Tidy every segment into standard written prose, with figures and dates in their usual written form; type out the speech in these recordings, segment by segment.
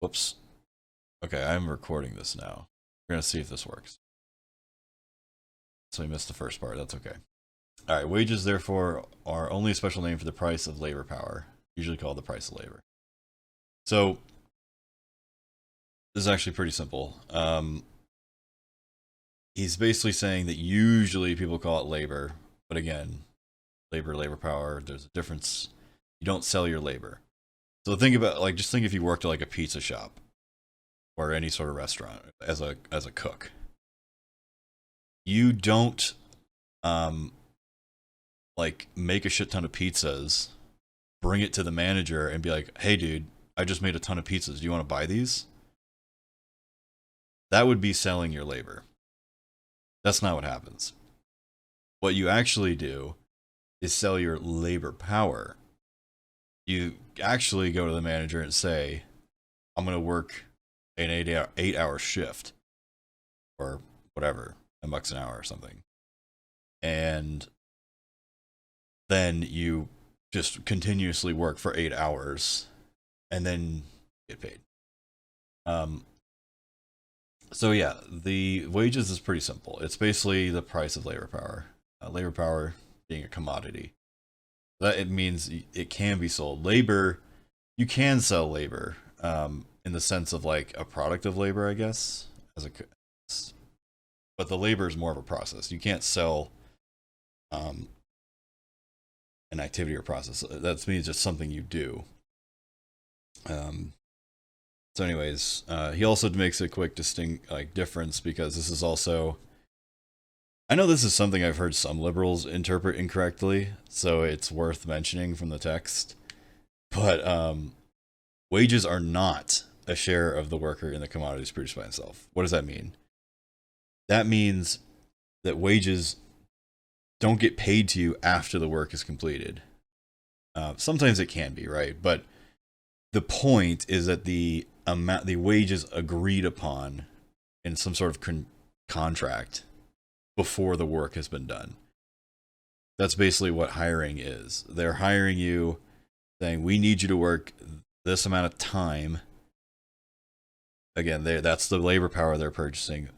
Whoops. Okay, I'm recording this now. We're gonna see if this works. So we missed the first part. That's okay. All right. Wages, therefore, are only a special name for the price of labor power, usually called the price of labor. So this is actually pretty simple. He's basically saying that usually people call it labor, but again, labor power. There's a difference. You don't sell your labor. So think about just think if you worked at like a pizza shop or any sort of restaurant as a cook. You don't um make a shit ton of pizzas, bring it to the manager and be like, "Hey dude, I just made a ton of pizzas. Do you want to buy these?" That would be selling your labor. That's not what happens. What you actually do is sell your labor power. You actually go to the manager and say, "I'm going to work an 8 hour shift or whatever, $10 an hour or something." And then you just continuously work for 8 hours and then get paid. Um, so yeah, the wages is pretty simple. It's basically the price of labor power. Labor power being a commodity. That it means it can be sold. Labor, you can sell labor in the sense of like a product of labor, I guess. But the labor is more of a process. You can't sell um, an activity or process. That means just something you do. Um, so, anyways, he also makes a quick difference because this is also. I know this is something I've heard some liberals interpret incorrectly, so it's worth mentioning from the text. But wages are not a share of the worker in the commodities produced by himself. What does that mean? That means that wages don't get paid to you after the work is completed. Sometimes it can be, right? But the point is that the wages agreed upon in some sort of contract before the work has been done. That's basically what hiring is. They're hiring you, saying, "We need you to work this amount of time." Again, that's the labor power they're purchasing.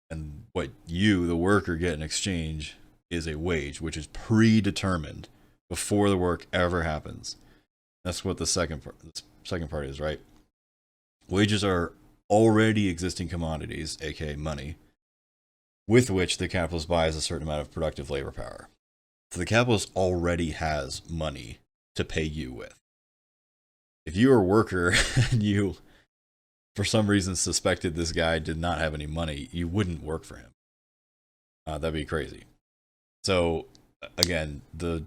And what you, the worker, get in exchange is a wage, which is predetermined before the work ever happens. That's what the second part is, right? Wages are already existing commodities, aka money, with which the capitalist buys a certain amount of productive labor power. So the capitalist already has money to pay you with. If you are a worker and you, for some reason, suspected this guy did not have any money, you wouldn't work for him. That'd be crazy. So, again, the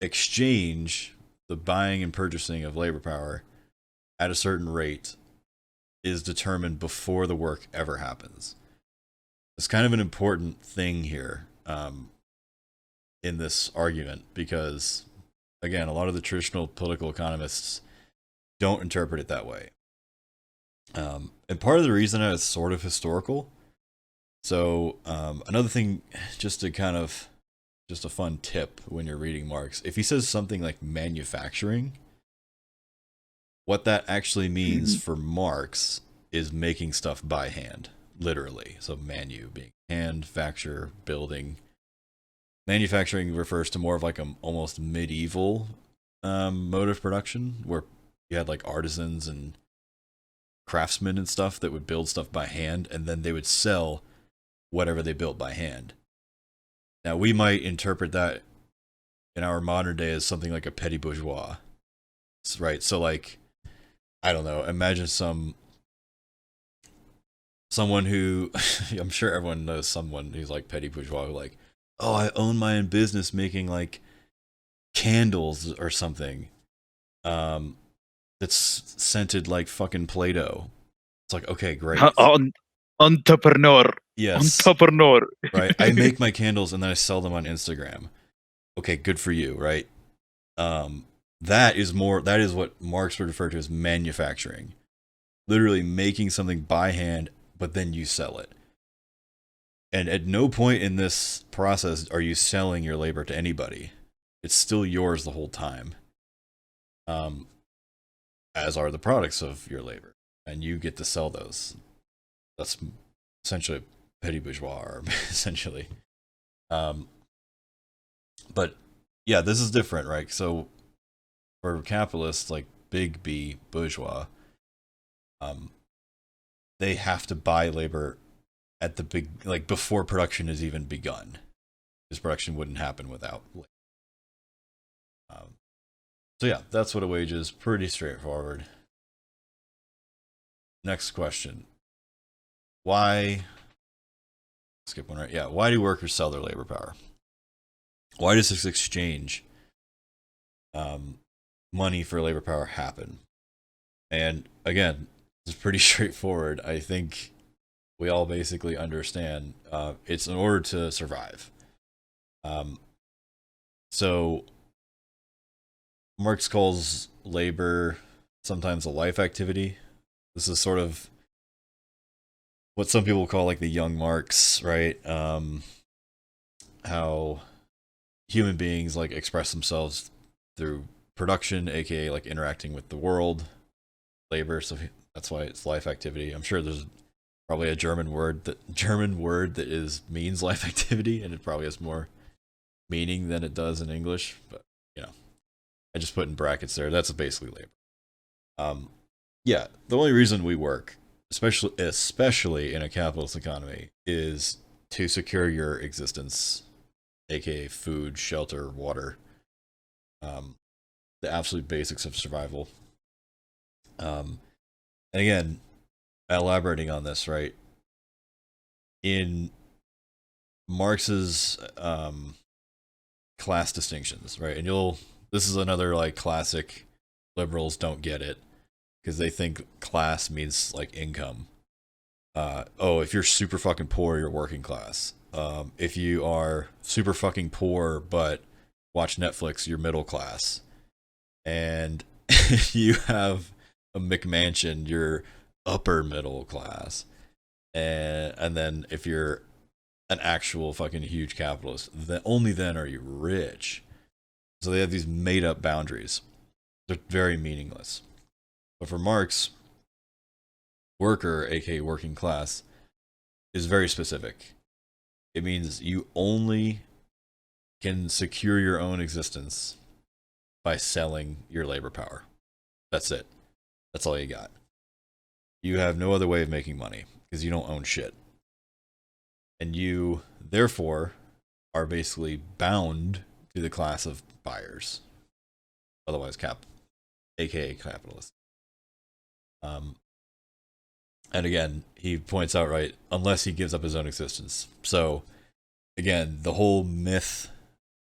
exchange, the buying and purchasing of labor power at a certain rate is determined before the work ever happens. It's kind of an important thing here in this argument because, again, a lot of the traditional political economists don't interpret it that way. And part of the reason that it's sort of historical. So another thing, just a fun tip when you're reading Marx, if he says something like manufacturing, what that actually means for Marx is making stuff by hand, literally. So manu being hand, facture, building. Manufacturing refers to more of like a almost medieval mode of production where you had like artisans and craftsmen and stuff that would build stuff by hand and then they would sell whatever they built by hand. Now we might interpret that in our modern day as something like a petty bourgeois, right? So like, I don't know, imagine someone who I'm sure everyone knows someone who's like petty bourgeois who like, "Oh, I own my own business making like candles or something that's scented like fucking Play-Doh." It's like, okay, great. Entrepreneur. Yes, Entrepreneur. right. I make my candles and then I sell them on Instagram. Okay, good for you, right? That is what Marx would refer to as manufacturing. Literally making something by hand, but then you sell it. And at no point in this process are you selling your labor to anybody. It's still yours the whole time. Um, as are the products of your labor, and you get to sell those. That's essentially petty bourgeois, essentially. Um, but yeah, this is different, right? So for capitalists, like big B bourgeois, um, they have to buy labor at the big, like before production has even begun, because production wouldn't happen without labor. So yeah, that's what a wage is. Pretty straightforward. Next question. Why, skip one right, yeah, why do workers sell their labor power? Why does this exchange money for labor power happen? And again, it's pretty straightforward. I think we all basically understand it's in order to survive. Um, so Marx calls labor sometimes a life activity. This is sort of what some people call like the young Marx, right? How human beings like express themselves through production, aka like interacting with the world, labor. So that's why it's life activity. I'm sure there's probably a German word that is means life activity, and it probably has more meaning than it does in English. But you know, I just put in brackets there. That's basically labor. Um, yeah, the only reason we work, especially in a capitalist economy, is to secure your existence, aka food, shelter, water, the absolute basics of survival. And again, elaborating on this, right? In Marx's class distinctions, right? And this is another like classic liberals don't get it because they think class means like income. Oh, if you're super fucking poor, you're working class. If you are super fucking poor but watch Netflix, you're middle class. And if you have a McMansion, you're upper middle class. And then if you're an actual fucking huge capitalist, then only then are you rich. So they have these made up boundaries. They're very meaningless. But for Marx, worker, aka working class, is very specific. It means you only can secure your own existence by selling your labor power. That's it. That's all you got. You have no other way of making money because you don't own shit. And you, therefore, are basically bound to the class of buyers, otherwise aka capitalist. And again, he points out, right, unless he gives up his own existence. So again, the whole myth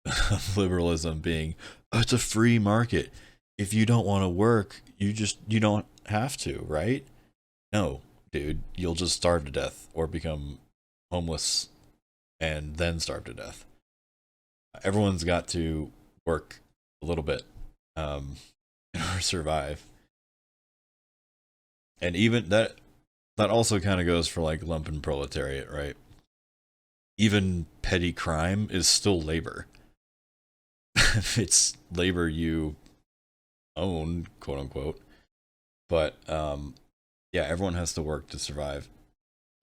of liberalism being, oh, it's a free market. If you don't want to work, you don't have to, right? No, dude, you'll just starve to death or become homeless and then starve to death. Everyone's got to work a little bit in order to survive. And even that also kind of goes for like lumpen proletariat, right? Even petty crime is still labor. It's labor you own, quote unquote. But yeah, everyone has to work to survive,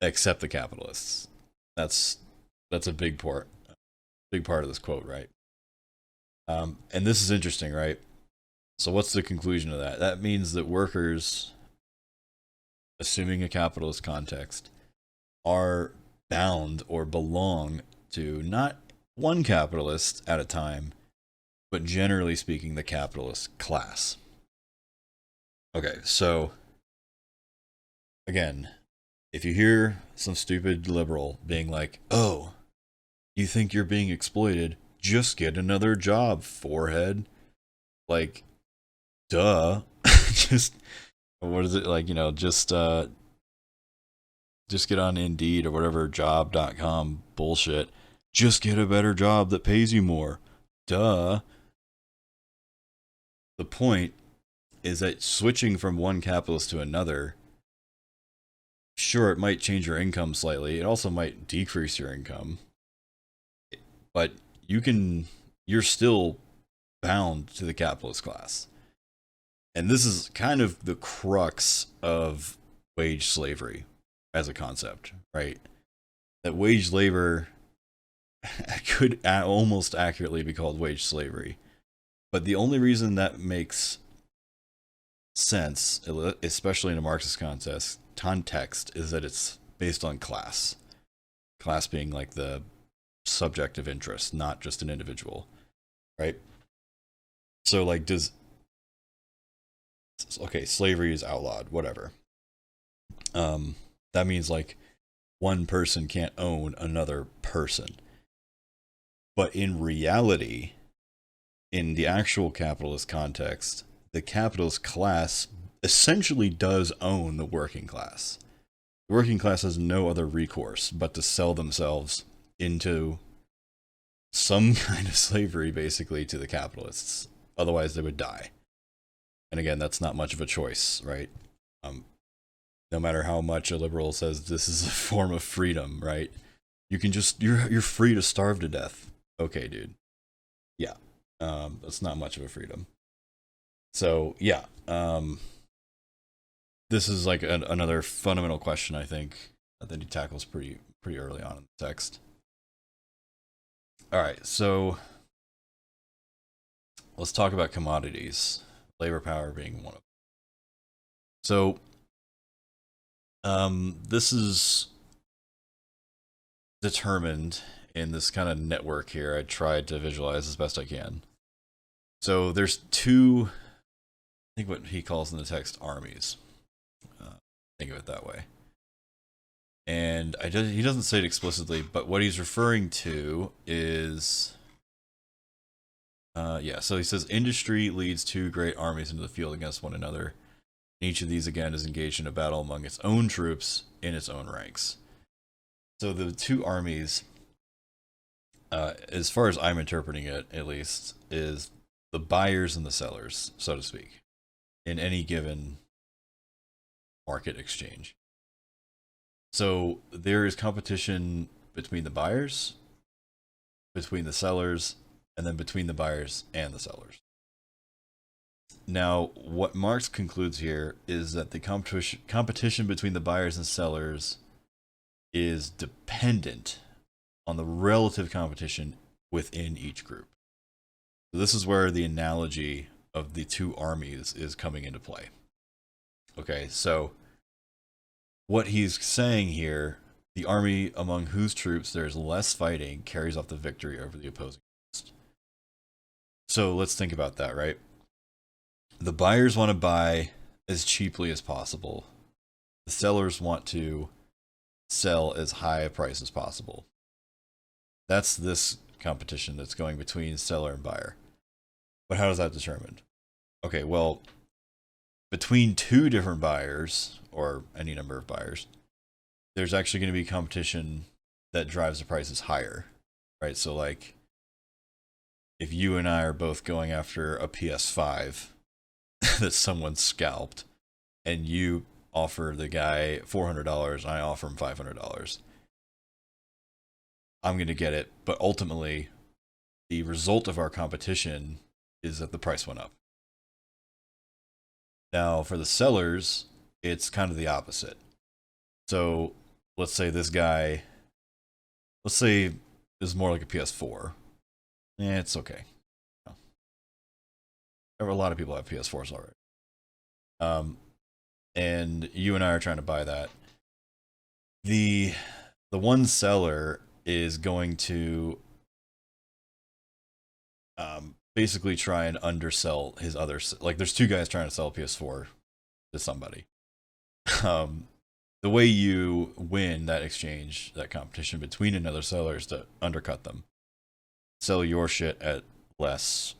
except the capitalists. That's a big part of this quote, right? And this is interesting, right? So what's the conclusion of that? That means that workers, assuming a capitalist context, are bound or belong to not one capitalist at a time, but generally speaking, the capitalist class. Okay, so again, if you hear some stupid liberal being like, oh, you think you're being exploited, just get another job, forehead. Like, duh. Just, what is it, like, just get on Indeed or whatever job.com bullshit. Just get a better job that pays you more. Duh. The point is that switching from one capitalist to another, sure, it might change your income slightly. It also might decrease your income. But you're still bound to the capitalist class. And this is kind of the crux of wage slavery as a concept, right? That wage labor could almost accurately be called wage slavery. But the only reason that makes sense, especially in a Marxist context, is that it's based on class. Class being like the subject of interest, not just an individual, right? So, like, okay, slavery is outlawed, whatever. That means like one person can't own another person. But in reality, in the actual capitalist context, the capitalist class essentially does own the working class. The working class has no other recourse but to sell themselves into some kind of slavery, basically, to the capitalists. Otherwise, they would die. And again, that's not much of a choice, right? No matter how much a liberal says this is a form of freedom, right? You can just you're free to starve to death. Okay, dude. Yeah, that's not much of a freedom. So yeah, this is like another fundamental question I think that he tackles pretty early on in the text. All right, so let's talk about commodities, labor power being one of them. So this is determined in this kind of network here. I tried to visualize as best I can. So there's two, I think what he calls in the text armies. Think of it that way. And he doesn't say it explicitly, but what he's referring to is, yeah. So he says industry leads two great armies into the field against one another. Each of these again is engaged in a battle among its own troops in its own ranks. So the two armies, as far as I'm interpreting it, at least, is the buyers and the sellers, so to speak, in any given market exchange. So there is competition between the buyers, between the sellers, and then between the buyers and the sellers. Now, what Marx concludes here is that the competition between the buyers and sellers is dependent on the relative competition within each group. So this is where the analogy of the two armies is coming into play. Okay, so what he's saying here, the army among whose troops there is less fighting carries off the victory over the opposing host. So let's think about that, right? The buyers want to buy as cheaply as possible. The sellers want to sell as high a price as possible. That's this competition that's going between seller and buyer. But how is that determined? Okay, well, between two different buyers, or any number of buyers, there's actually going to be competition that drives the prices higher, right? So, like, if you and I are both going after a PS5 that someone scalped, and you offer the guy $400 and I offer him $500, I'm going to get it. But ultimately, the result of our competition is that the price went up. Now, for the sellers, it's kind of the opposite. So let's say this guy, let's say this is more like a PS4. It's okay. A lot of people have PS4s already. And you and I are trying to buy that. The one seller is going to basically try and undersell his other. Like, there's two guys trying to sell a PS4 to somebody. The way you win that exchange, that competition between another seller, is to undercut them, sell your shit at less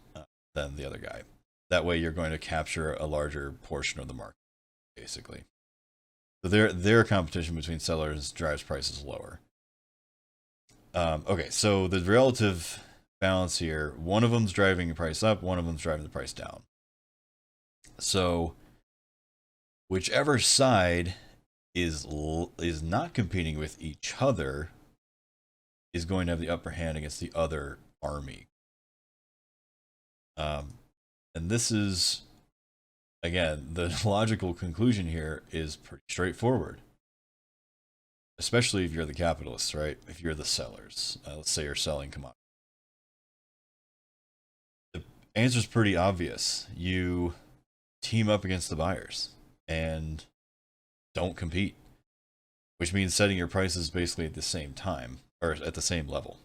than the other guy. That way, you're going to capture a larger portion of the market, basically. So their competition between sellers drives prices lower. Okay, so the relative balance here, one of them's driving the price up, one of them's driving the price down. So whichever side is not competing with each other is going to have the upper hand against the other army. And this is again, the logical conclusion here is pretty straightforward, especially if you're the capitalists, right? If you're the sellers, let's say you're selling commodities. The answer's pretty obvious. You team up against the buyers and don't compete, which means setting your prices basically at the same time or at the same level.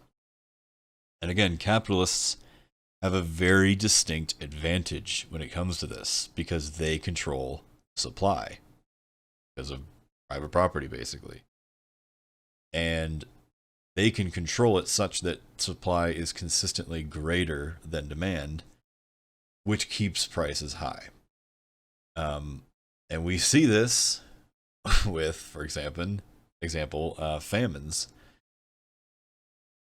And again, capitalists have a very distinct advantage when it comes to this because they control supply because of private property, basically. And they can control it such that supply is consistently greater than demand, which keeps prices high. And we see this with, for example, famines.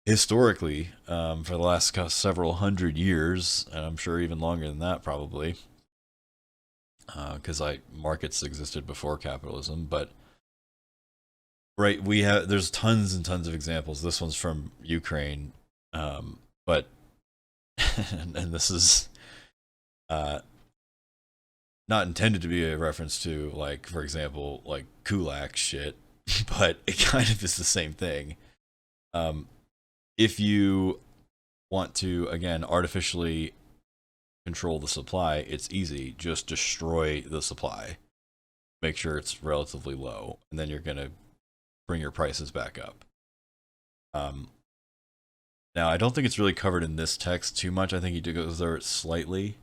Historically, for the last several hundred years, and I'm sure even longer than that, probably, because markets existed before capitalism. But right, there's tons and tons of examples. This one's from Ukraine, but and this is not intended to be a reference to, like, for example, like kulak shit, but it kind of is the same thing. If you want to, again, artificially control the supply, it's easy. Just destroy the supply. Make sure it's relatively low, and then you're going to bring your prices back up. Now, I don't think it's really covered in this text too much. I think he goes over it slightly.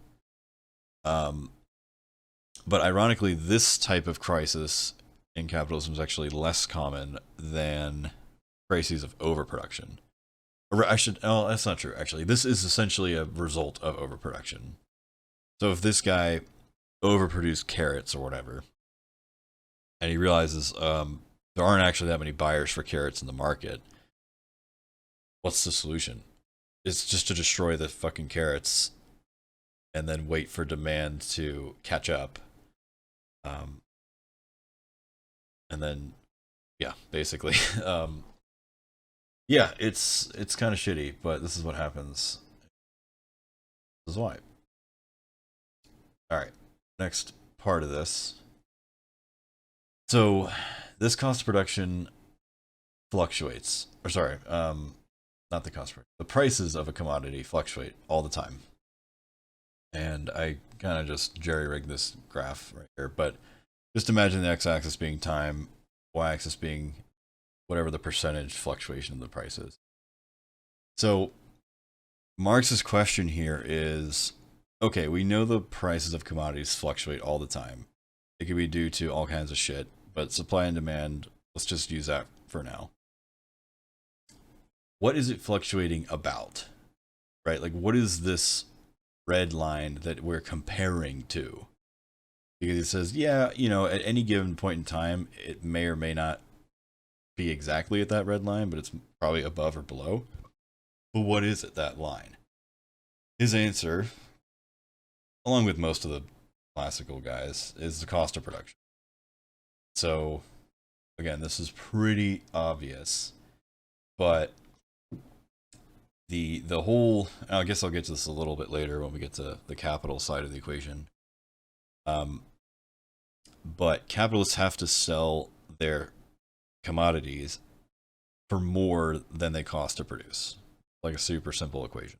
But ironically, this type of crisis in capitalism is actually less common than crises of overproduction. Oh, that's not true, actually. This is essentially a result of overproduction. So if this guy overproduced carrots or whatever, and he realizes there aren't actually that many buyers for carrots in the market, what's the solution? It's just to destroy the fucking carrots and then wait for demand to catch up. And then, yeah, basically. Yeah, it's kind of shitty, but this is what happens. This is why. Alright, next part of this. So, this cost of production fluctuates. Or sorry, not the cost of production. The prices of a commodity fluctuate all the time. And I kind of just jerry-rigged this graph right here, but just imagine the x-axis being time, y-axis being whatever the percentage fluctuation of the price is. So Marx's question here is, okay, we know the prices of commodities fluctuate all the time. It could be due to all kinds of shit, but supply and demand, let's just use that for now. What is it fluctuating about? Right? Like, what is this red line that we're comparing to? Because it says, yeah, you know, at any given point in time, it may or may not be exactly at that red line, but it's probably above or below. But what is it, that line? His answer, along with most of the classical guys, is the cost of production. So, again, this is pretty obvious, but the whole, I guess I'll get to this a little bit later when we get to the capital side of the equation. But capitalists have to sell their commodities for more than they cost to produce. Like a super simple equation.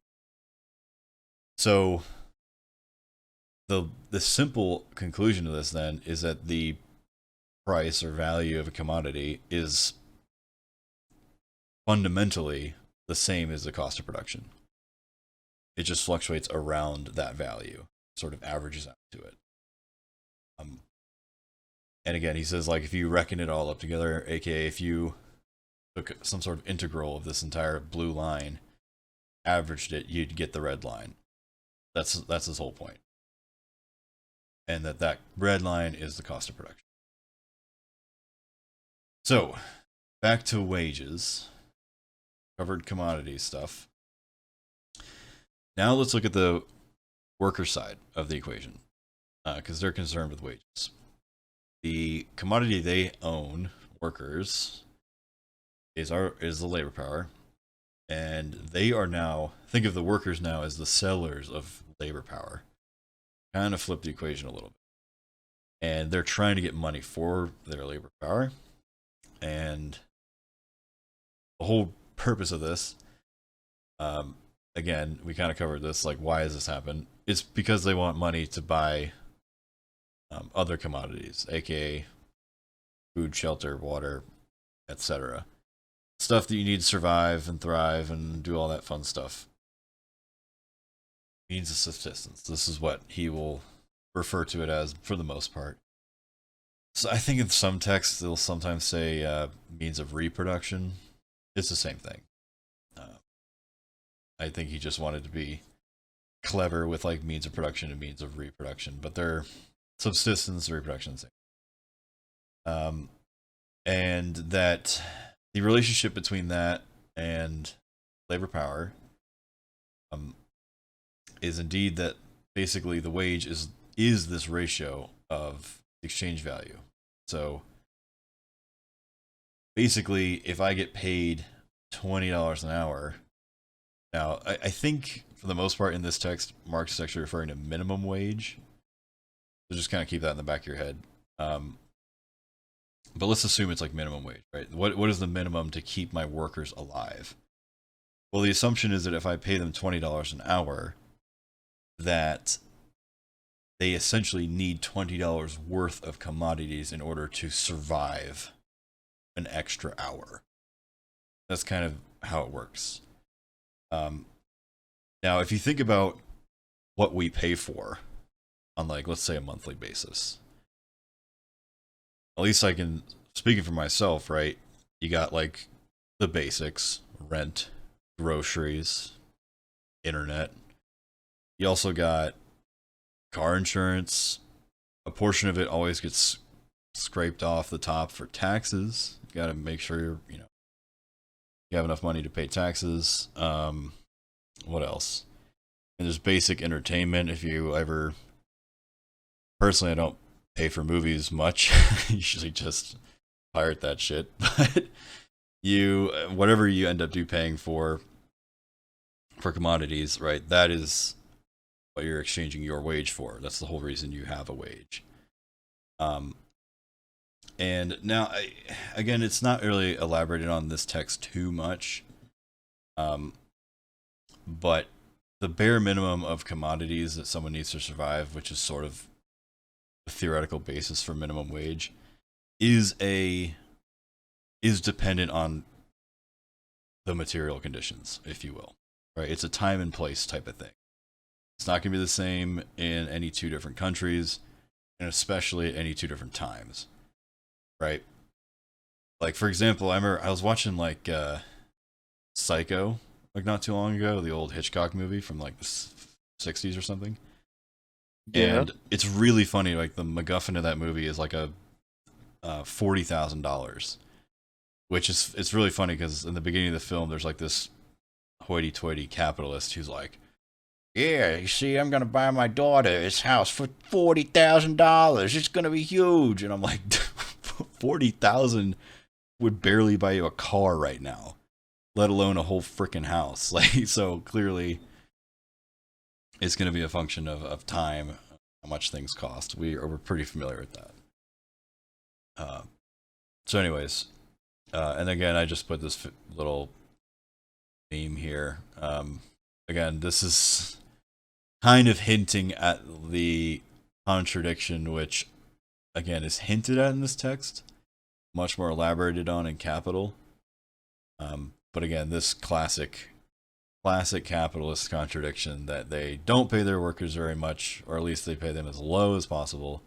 So the simple conclusion to this then is that the price or value of a commodity is fundamentally the same as the cost of production. It just fluctuates around that value, sort of averages out to it. And again, he says, like, if you reckon it all up together, aka if you took some sort of integral of this entire blue line, averaged it, you'd get the red line. That's his whole point. And that red line is the cost of production. So, back to wages. Covered commodity stuff. Now let's look at the worker side of the equation, because they're concerned with wages. The commodity they own, workers, is the labor power, and they are now, think of the workers now as the sellers of labor power. Kind of flip the equation a little bit. and they're trying to get money for their labor power. And the whole purpose of this, again, we kind of covered this, like, why does this happen? It's because they want money to buy other commodities, aka food, shelter, water, etc. Stuff that you need to survive and thrive and do all that fun stuff. Means of subsistence. This is what he will refer to it as for the most part. So I think in some texts they'll sometimes say means of reproduction. It's the same thing. I think he just wanted to be clever with like means of production and means of reproduction, but they're subsistence and reproduction. And that the relationship between that and labor power is indeed that basically the wage is this ratio of exchange value. So basically, if I get paid $20 an hour, now I think for the most part in this text, Marx is actually referring to minimum wage. So just kind of keep that in the back of your head. But let's assume it's like minimum wage, right? What is the minimum to keep my workers alive? Well, the assumption is that if I pay them $20 an hour, that they essentially need $20 worth of commodities in order to survive an extra hour. That's kind of how it works. Now, if you think about what we pay for on, like, let's say a monthly basis, at least I can, speaking for myself, right? You got like the basics, rent, groceries, internet. You also got car insurance. A portion of it always gets scraped off the top for taxes. You got to make sure you have enough money to pay taxes. What else? And there's basic entertainment. If you ever, personally, I don't pay for movies much. Usually just pirate that shit. But whatever you end up paying for commodities, right? That is what you're exchanging your wage for. That's the whole reason you have a wage. And now, again, it's not really elaborated on this text too much. But the bare minimum of commodities that someone needs to survive, which is sort of the theoretical basis for minimum wage, is dependent on the material conditions, if you will. Right? It's a time and place type of thing. It's not going to be the same in any two different countries, and especially at any two different times. Right? Like, for example, I remember I was watching like Psycho, like not too long ago, the old Hitchcock movie from like the 60s or something. Yeah. And it's really funny. Like the MacGuffin of that movie is like a $40,000, which is, it's really funny because in the beginning of the film, there's like this hoity-toity capitalist who's like, "Yeah, you see, I'm gonna buy my daughter this house for $40,000. It's gonna be huge." And I'm like, 40,000 would barely buy you a car right now, let alone a whole freaking house. Like, so clearly, it's gonna be a function of time, how much things cost. We're pretty familiar with that. So, anyways, and again, I just put this little theme here. Again, this is kind of hinting at the contradiction, which again is hinted at in this text, much more elaborated on in Capital. But again, this classic capitalist contradiction that they don't pay their workers very much, or at least they pay them as low as possible,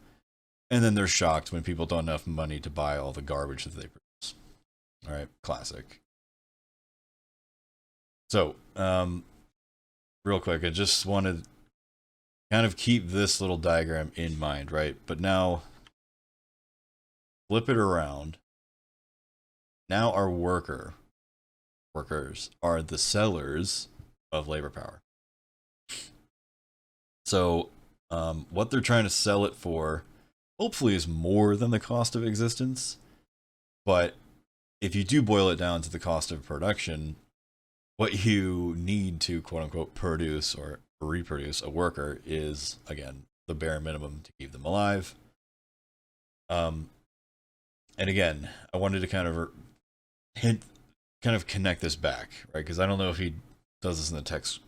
and then they're shocked when people don't have enough money to buy all the garbage that they produce. All right, classic. So, real quick, I just wanted to kind of keep this little diagram in mind, right? But now, flip it around. Now our workers are the sellers of labor power. So, what they're trying to sell it for, hopefully, is more than the cost of existence. But if you do boil it down to the cost of production, what you need to quote unquote produce or reproduce a worker is, again, the bare minimum to keep them alive. And again, I wanted to kind of connect this back, right? Because I don't know if he does this in the text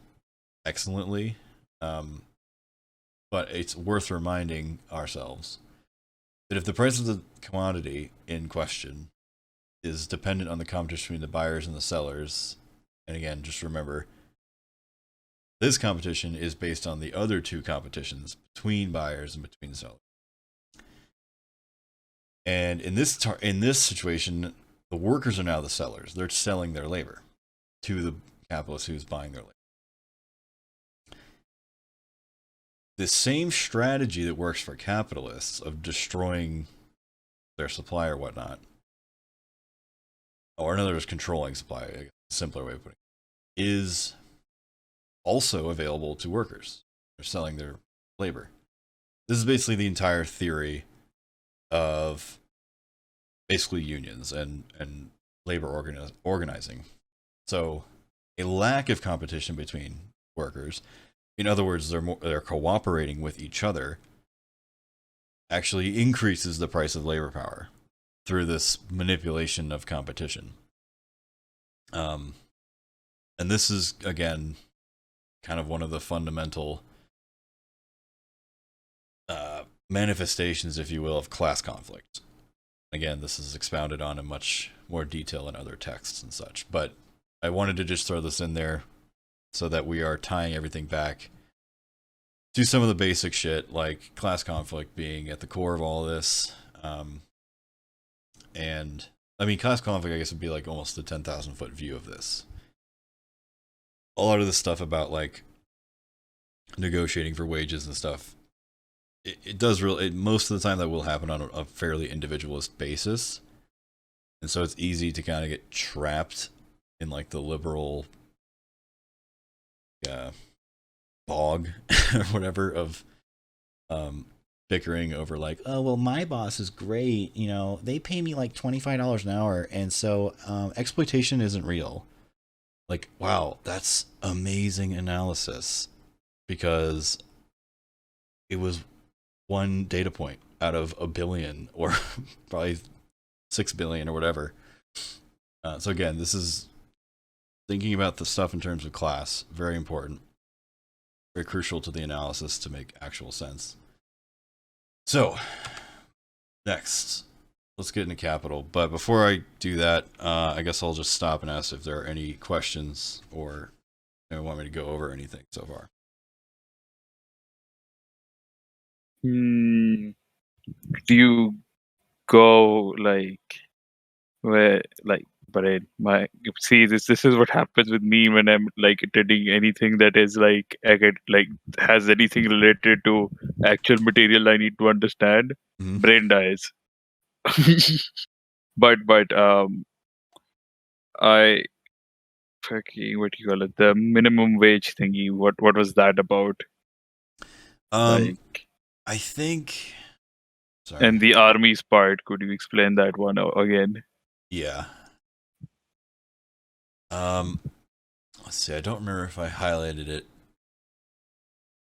excellently, but it's worth reminding ourselves that if the price of the commodity in question is dependent on the competition between the buyers and the sellers, and again, just remember, this competition is based on the other two competitions between buyers and between sellers. And in this situation, the workers are now the sellers. They're selling their labor to the capitalist who's buying their labor. The same strategy that works for capitalists of destroying their supply or whatnot, or in other words, controlling supply, a simpler way of putting it, is also available to workers. They're selling their labor. This is basically the entire theory of basically unions and labor organizing. So a lack of competition between workers, in other words, they're cooperating with each other, actually increases the price of labor power through this manipulation of competition. And this is, again, kind of one of the fundamental manifestations, if you will, of class conflict. Again, this is expounded on in much more detail in other texts and such, but I wanted to just throw this in there so that we are tying everything back to some of the basic shit, like class conflict being at the core of all this. And I mean, class conflict, I guess, would be like almost the 10,000 foot view of this. A lot of this stuff about like negotiating for wages and stuff, it does really, most of the time that will happen on a fairly individualist basis. And so it's easy to kind of get trapped in like the liberal bog or whatever of bickering over like, oh, well, my boss is great. You know, they pay me like $25 an hour. And so exploitation isn't real. Like, wow, that's amazing analysis, because it was one data point out of a billion, or probably 6 billion or whatever. So again, this is thinking about the stuff in terms of class. Very important. Very crucial to the analysis to make actual sense. So, next, let's get into capital. But before I do that, I guess I'll just stop and ask if there are any questions or you want me to go over anything so far. Do you go like where like? But my see this is what happens with me when I'm like attending anything that is like I get like has anything related to actual material I need to understand. Mm-hmm. Brain dies. but I fucking what do you call it, the minimum wage thingy, what was that about? Like, I think, sorry. and the army's part, could you explain that one again? Yeah. Let's see, I don't remember if I highlighted it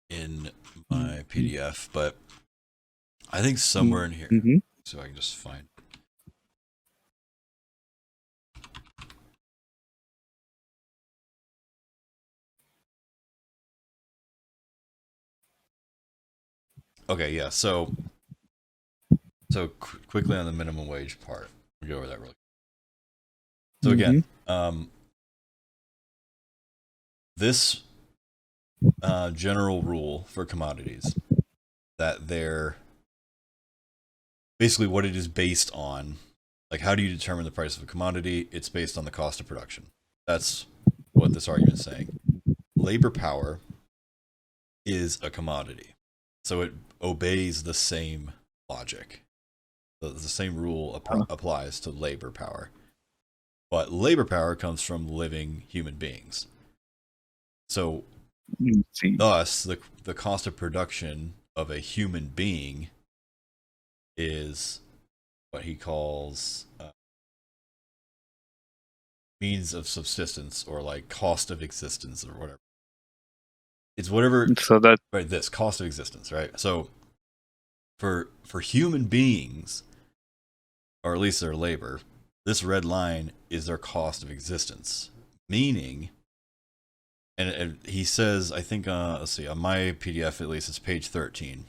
in my PDF, but I think somewhere in here. Mm-hmm. So I can just find. Okay, yeah. So quickly on the minimum wage part, we'll go over that really. So again, this general rule for commodities, that they're basically what it is based on. Like, how do you determine the price of a commodity? It's based on the cost of production. That's what this argument is saying. Labor power is a commodity, so it obeys the same logic. The same rule applies to labor power. But labor power comes from living human beings. So, thus, the cost of production of a human being is what he calls means of subsistence, or like cost of existence, or whatever. It's whatever. So that right, this cost of existence, right? So for human beings, or at least their labor. This red line is their cost of existence, meaning, and he says, I think, let's see, on my PDF at least, it's page 13.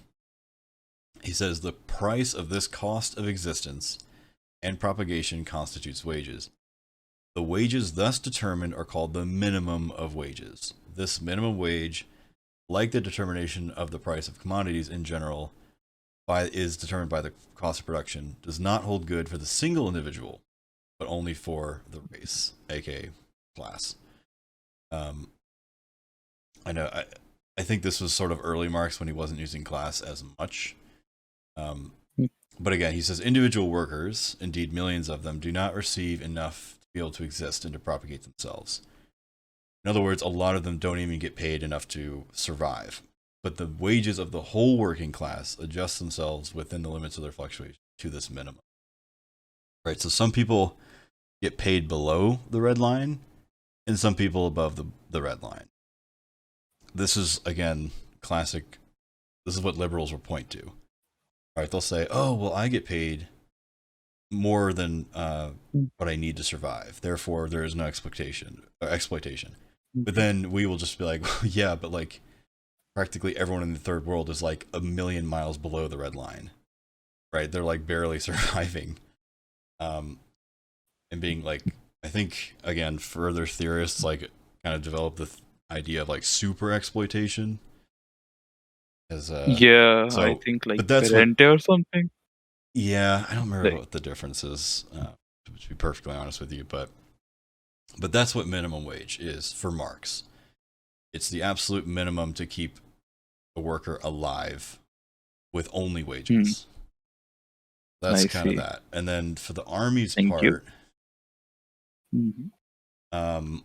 He says the price of this cost of existence and propagation constitutes wages. The wages thus determined are called the minimum of wages. This minimum wage, like the determination of the price of commodities in general, is determined by the cost of production, does not hold good for the single individual, but only for the race, aka class. I know. I think this was sort of early Marx when he wasn't using class as much. But again, he says individual workers, indeed millions of them, do not receive enough to be able to exist and to propagate themselves. In other words, a lot of them don't even get paid enough to survive. But the wages of the whole working class adjust themselves within the limits of their fluctuation to this minimum. Right, so some people get paid below the red line, and some people above the red line. This is, again, classic. This is what liberals will point to. Right, they'll say, oh, well, I get paid more than what I need to survive. Therefore, there is no exploitation. But then we will just be like, well, yeah, but like practically everyone in the third world is like a million miles below the red line. Right? They're like barely surviving. And being like, I think, again, further theorists like kind of develop the idea of like super exploitation. Yeah, so, I think like but that's Parente or something. Yeah, I don't remember Like, what the difference is, to be perfectly honest with you, but that's what minimum wage is for Marx. It's the absolute minimum to keep a worker alive with only wages. That's I kind of see. that. And then for the army's Thank you. part,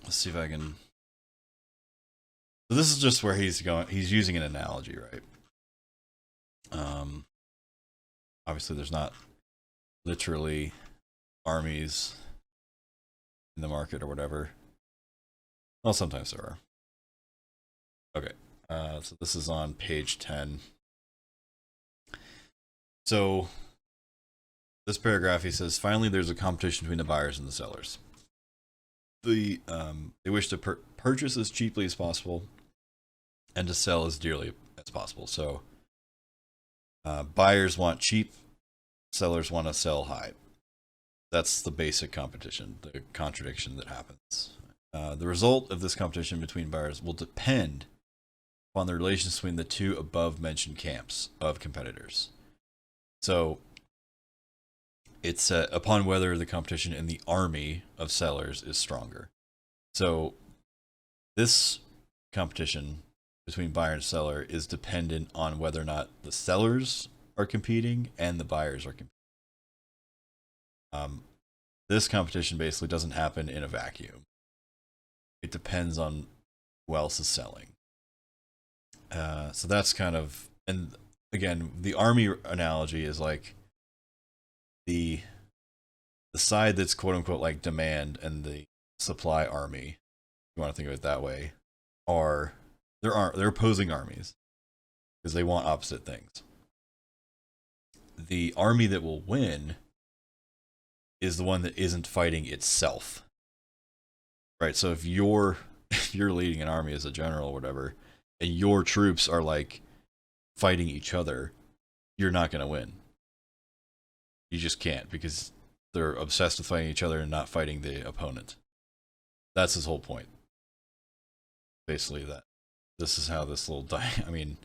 let's see if I can. So this is just where he's going. He's using an analogy, right? Obviously, there's not literally armies in the market or whatever. Well, sometimes there are. Okay, so this is on page 10. So this paragraph, he says, finally, there's a competition between the buyers and the sellers. They wish to purchase as cheaply as possible and to sell as dearly as possible. So buyers want cheap, sellers want to sell high. That's the basic competition, the contradiction that happens. The result of this competition between buyers will depend upon the relations between the two above mentioned camps of competitors. So it's upon whether the competition in the army of sellers is stronger. So this competition between buyer and seller is dependent on whether or not the sellers are competing and the buyers are competing. This competition basically doesn't happen in a vacuum. It depends on who else is selling. So that's kind of, and again, the army analogy is like the side that's quote unquote like demand and the supply army, if you want to think of it that way, they're opposing armies because they want opposite things. The army that will win is the one that isn't fighting itself. Right? So if you're leading an army as a general or whatever, and your troops are like fighting each other, you're not going to win. You just can't, because they're obsessed with fighting each other and not fighting the opponent. That's his whole point. Basically, that this is how this little I mean,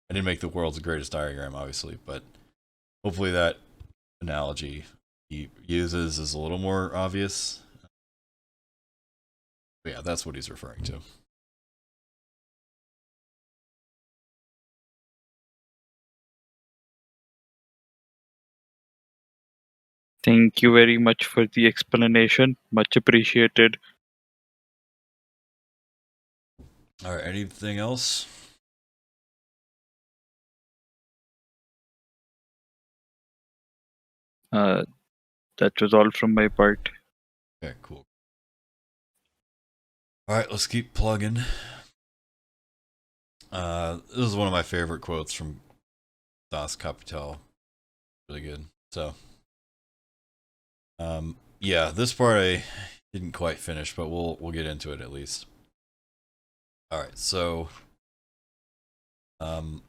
I didn't make the world's greatest diagram, obviously, but hopefully that analogy he uses is a little more obvious. But yeah, that's what he's referring to. Thank you very much for the explanation. Much appreciated. All right, anything else? That was all from my part. Okay, cool. All right, let's keep plugging. This is one of my favorite quotes from Das Kapital. Really good. So Yeah, this part I didn't quite finish, but we'll get into it at least. All right, so um,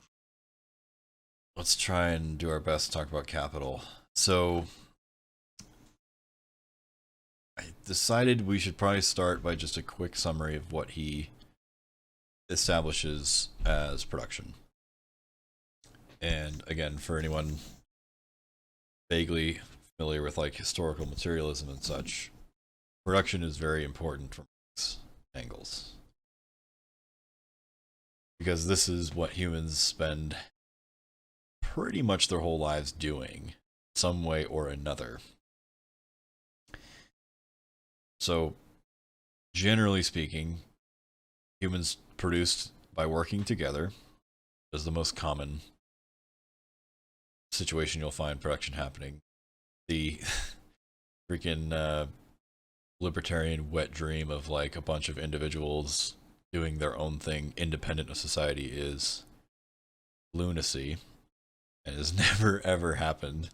let's try and do our best to talk about capital. So I decided we should probably start by just a quick summary of what he establishes as production. And again, for anyone vaguely familiar with like historical materialism and such, production is very important from angles. Because this is what humans spend pretty much their whole lives doing, some way or another. So, generally speaking, humans produced by working together is the most common situation you'll find production happening. The freaking libertarian wet dream of like a bunch of individuals doing their own thing independent of society is lunacy and has never ever happened.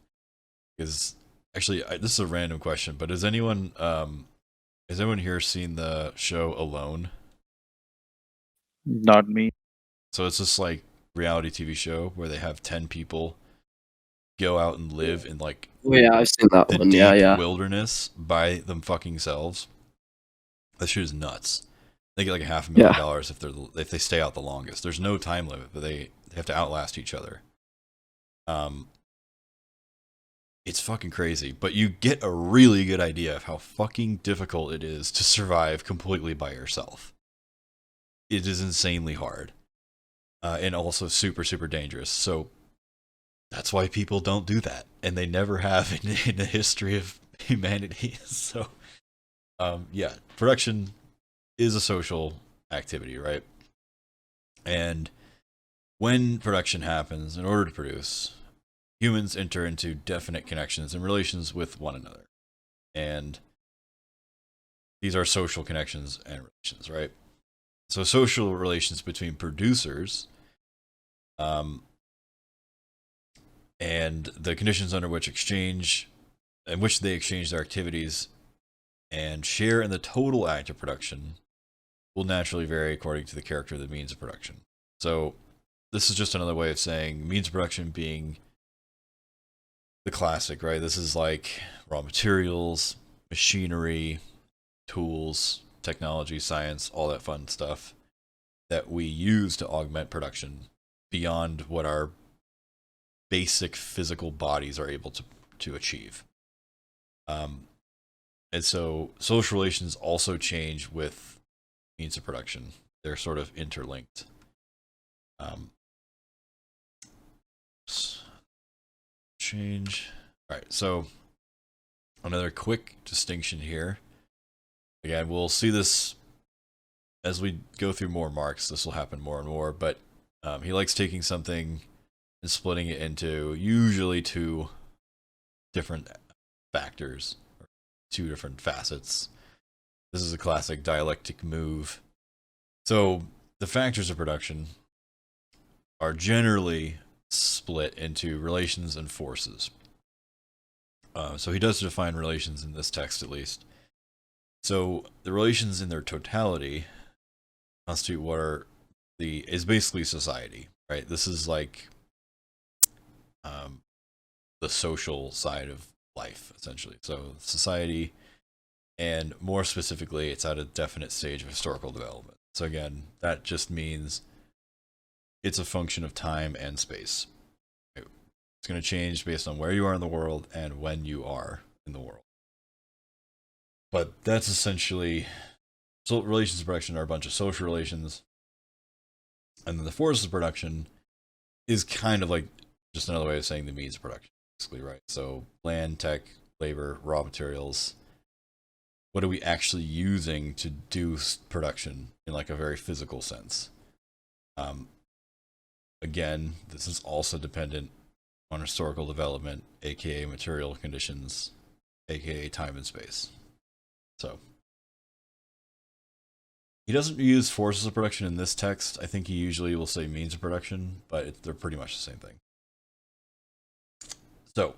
Because actually, this is a random question, but has anyone here seen the show Alone? Not me. So it's this like reality TV show where they have 10 people go out and live in like Oh yeah, I've seen that the one. Yeah, deep yeah. wilderness by them fucking selves. That shit is nuts. They get like $500,000 if they stay out the longest. There's no time limit, but they have to outlast each other. It's fucking crazy, but you get a really good idea of how fucking difficult it is to survive completely by yourself. It is insanely hard, and also super super dangerous. So that's why people don't do that, and they never have in the history of humanity. So, yeah, production is a social activity, right? And when production happens, in order to produce, humans enter into definite connections and relations with one another. And these are social connections and relations, right? So social relations between producers, and the conditions under which they exchange their activities and share in the total act of production will naturally vary according to the character of the means of production. So this is just another way of saying means of production being the classic, right? This is like raw materials, machinery, tools, technology, science, all that fun stuff that we use to augment production beyond what our basic physical bodies are able to achieve. And so social relations also change with means of production. They're sort of interlinked. Change. All right, so another quick distinction here. Again, we'll see this as we go through more Marx. This will happen more and more, but he likes taking something and splitting it into usually two different factors, or two different facets. This is a classic dialectic move. So the factors of production are generally split into relations and forces. So he does define relations in this text at least. So the relations in their totality constitute what is basically society, right? This is like the social side of life, essentially. So society, and more specifically, it's at a definite stage of historical development. So again, that just means it's a function of time and space. It's going to change based on where you are in the world and when you are in the world. But that's essentially, so relations of production are a bunch of social relations. And then the forces of production is kind of like just another way of saying the means of production, basically, right? So land, tech, labor, raw materials. What are we actually using to do production in like a very physical sense? Again, this is also dependent on historical development, aka material conditions, aka time and space. So he doesn't use forces of production in this text. I think he usually will say means of production, but they're pretty much the same thing. So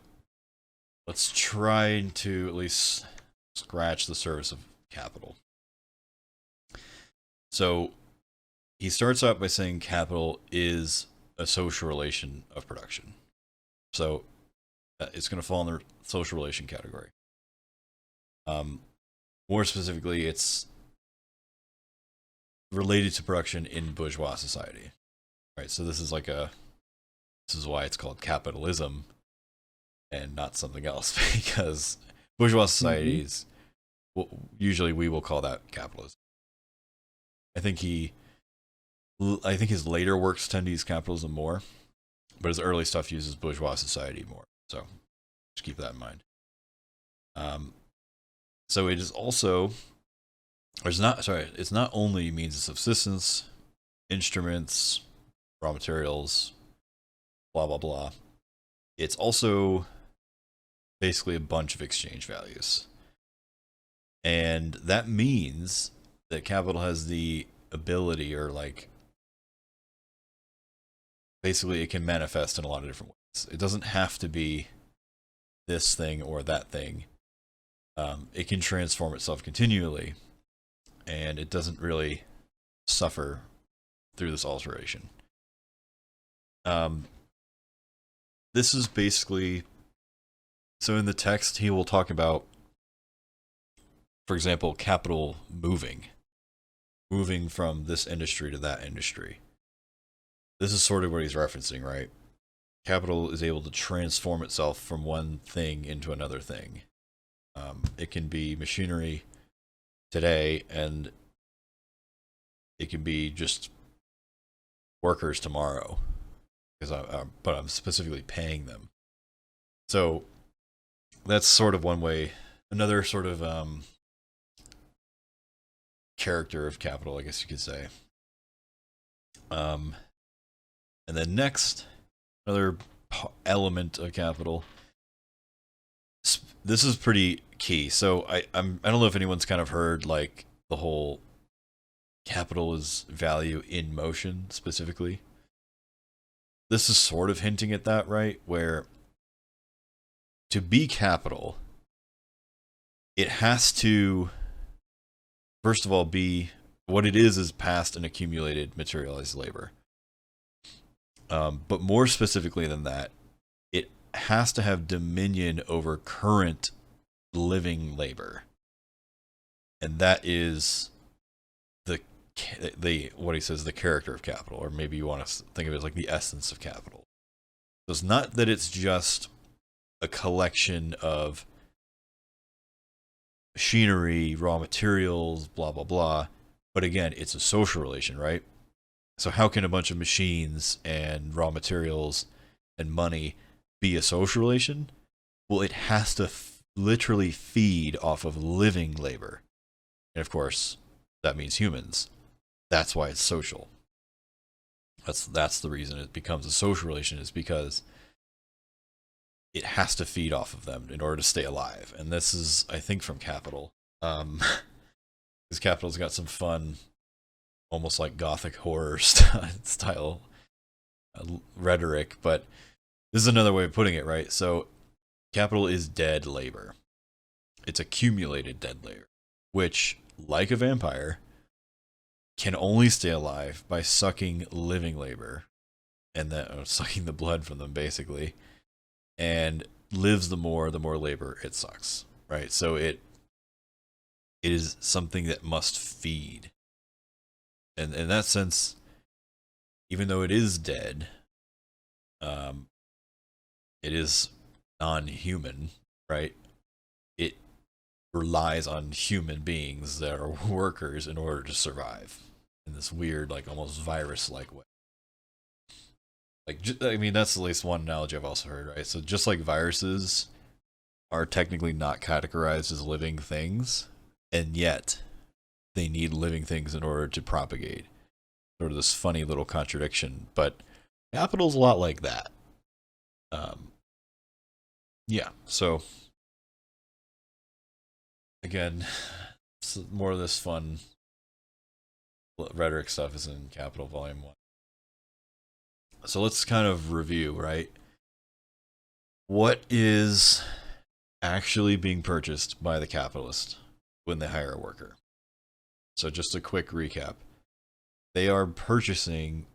let's try to at least scratch the surface of capital. So he starts out by saying capital is a social relation of production. So it's going to fall in the social relation category. More specifically, it's related to production in bourgeois society, right? So this is why it's called capitalism and not something else, because bourgeois societies, usually we will call that capitalism. I think his later works tend to use capitalism more, but his early stuff uses bourgeois society more. So just keep that in mind. So it is also, it's not only means of subsistence, instruments, raw materials, blah, blah, blah. It's also basically a bunch of exchange values. And that means that capital has the ability, or like, basically it can manifest in a lot of different ways. It doesn't have to be this thing or that thing. It can transform itself continually, and it doesn't really suffer through this alteration. This is basically, so in the text he will talk about, for example, capital moving from this industry to that industry. This is sort of what he's referencing, right? Capital is able to transform itself from one thing into another thing. It can be machinery today, and it can be just workers tomorrow, but I'm specifically paying them. So that's sort of one way. Another sort of character of capital, I guess you could say. And then next, another element of capital. This is pretty key. So I don't know if anyone's kind of heard like the whole capital is value in motion specifically. This is sort of hinting at that, right? Where to be capital, it has to, first of all, be what it is past and accumulated materialized labor. But more specifically than that, it has to have dominion over current living labor. And that is the what he says, the character of capital, or maybe you want to think of it as like the essence of capital. So it's not that it's just a collection of machinery, raw materials, blah, blah, blah. But again, it's a social relation, right? So how can a bunch of machines and raw materials and money be a social relation? Well, it has to literally feed off of living labor. And of course, that means humans. That's why it's social. That's the reason it becomes a social relation, is because it has to feed off of them in order to stay alive. And this is, I think, from Capital. Because Capital's got some fun, almost like gothic horror style rhetoric, but this is another way of putting it, right? So capital is dead labor. It's accumulated dead labor, which, like a vampire, can only stay alive by sucking living labor, and then sucking the blood from them, basically, and lives the more labor it sucks, right? So it is something that must feed. And in that sense, even though it is dead, it is non-human, right? It relies on human beings that are workers in order to survive in this weird, like almost virus-like way. Like, I mean, that's at least one analogy I've also heard, right? So just like viruses are technically not categorized as living things, and yet they need living things in order to propagate. Sort of this funny little contradiction, but capital's a lot like that. Yeah, so again, more of this fun rhetoric stuff is in Capital Volume 1. So let's kind of review, right? What is actually being purchased by the capitalist when they hire a worker. So just a quick recap. They are purchasing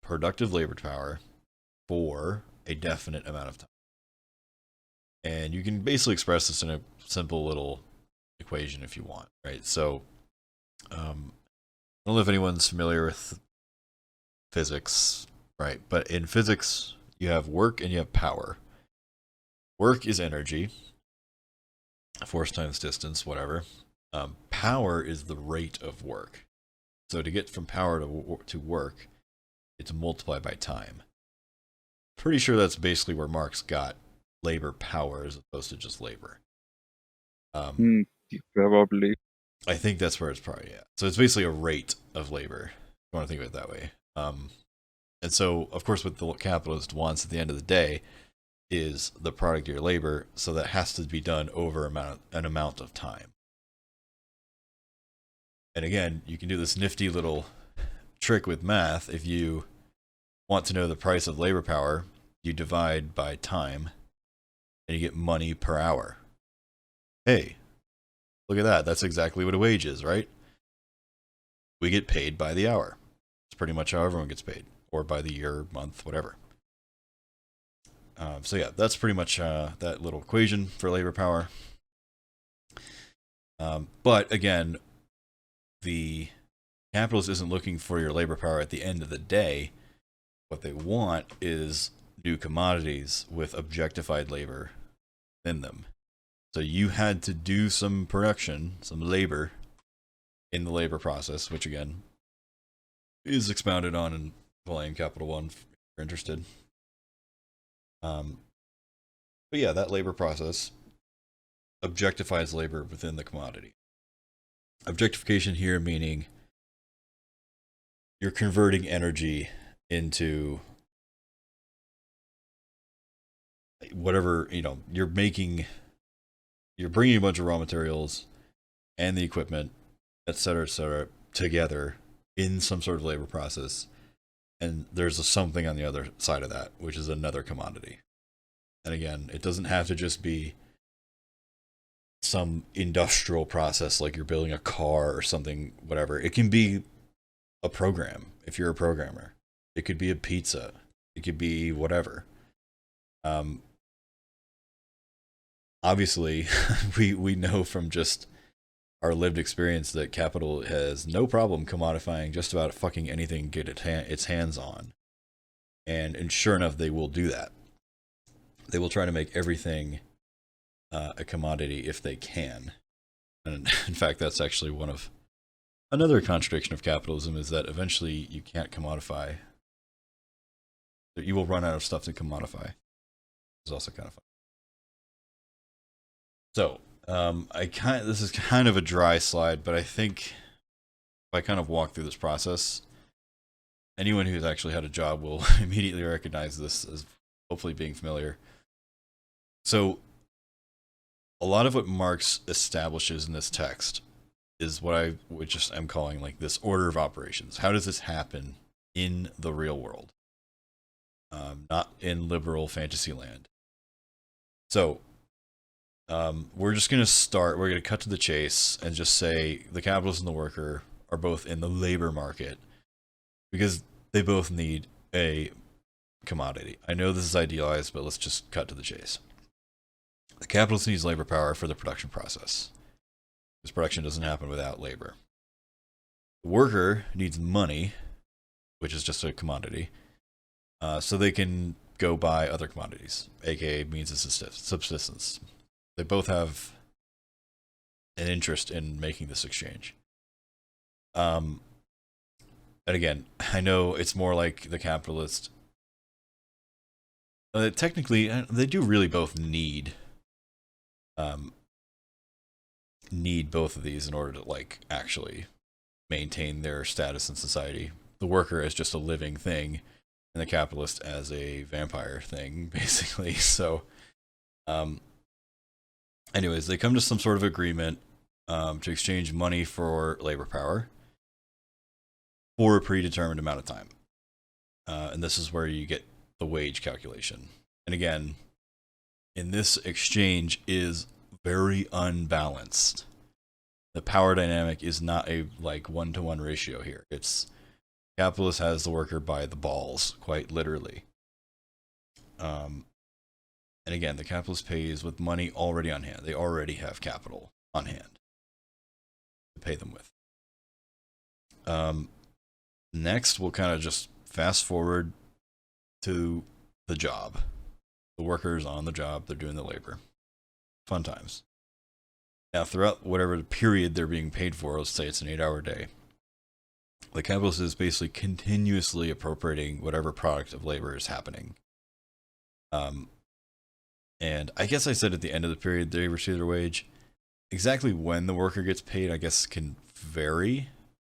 productive labor power for a definite amount of time. And you can basically express this in a simple little equation if you want, right? So, I don't know if anyone's familiar with physics, right? But in physics, you have work and you have power. Work is energy, force times distance, whatever. Power is the rate of work. So to get from power to work, it's multiplied by time. Pretty sure that's basically where Marx got labor power as opposed to just labor. Probably. I think that's where it's probably at. So it's basically a rate of labor. If you want to think of it that way. And so, of course, what the capitalist wants at the end of the day is the product of your labor. So that has to be done over an amount of time. And again, you can do this nifty little trick with math. If you want to know the price of labor power, you divide by time and you get money per hour. Hey, look at that. That's exactly what a wage is, right? We get paid by the hour. It's pretty much how everyone gets paid, or by the year, month, whatever. So yeah, that's pretty much that little equation for labor power. But again, the capitalist isn't looking for your labor power at the end of the day. What they want is new commodities with objectified labor in them. So you had to do some production, some labor in the labor process, which again is expounded on in volume capital 1 if you're interested. But yeah, that labor process objectifies labor within the commodity. Objectification here meaning you're converting energy into whatever, you're bringing a bunch of raw materials and the equipment, etc., together in some sort of labor process. And there's something on the other side of that, which is another commodity. And again, it doesn't have to just be some industrial process like you're building a car or something, whatever. It can be a program if you're a programmer. It could be a pizza. It could be whatever. Obviously, we know from just our lived experience that capital has no problem commodifying just about fucking anything get its hands on. And sure enough, they will do that. They will try to make everything a commodity if they can. And in fact, that's actually another contradiction of capitalism is that eventually you can't commodify. You will run out of stuff to commodify. It's also kind of fun. So, this is kind of a dry slide, but I think if I kind of walk through this process, anyone who's actually had a job will immediately recognize this as hopefully being familiar. So, a lot of what Marx establishes in this text is what I would just am calling like this order of operations. How does this happen in the real world? Not in liberal fantasy land. So, we're just going to cut to the chase and just say the capitalist and the worker are both in the labor market because they both need a commodity. I know this is idealized, but let's just cut to the chase. The capitalist needs labor power for the production process. This production doesn't happen without labor. The worker needs money, which is just a commodity, so they can go buy other commodities, aka means of subsistence. They both have an interest in making this exchange. And again, I know it's more like the capitalist. Technically, they do really both need both of these in order to like actually maintain their status in society. The worker as just a living thing, and the capitalist as a vampire thing, basically. So, anyways, they come to some sort of agreement to exchange money for labor power for a predetermined amount of time. And this is where you get the wage calculation. And again, in this exchange is very unbalanced. The power dynamic is not a like 1-to-1 ratio here. It's capitalist has the worker by the balls, quite literally. And again, the capitalist pays with money already on hand. They already have capital on hand to pay them with. Next, we'll kind of just fast forward to the job. The workers on the job, they're doing the labor. Fun times. Now, throughout whatever period they're being paid for, let's say it's an 8-hour day, the capitalist is basically continuously appropriating whatever product of labor is happening. And I guess I said at the end of the period they receive their wage. Exactly when the worker gets paid, I guess, can vary,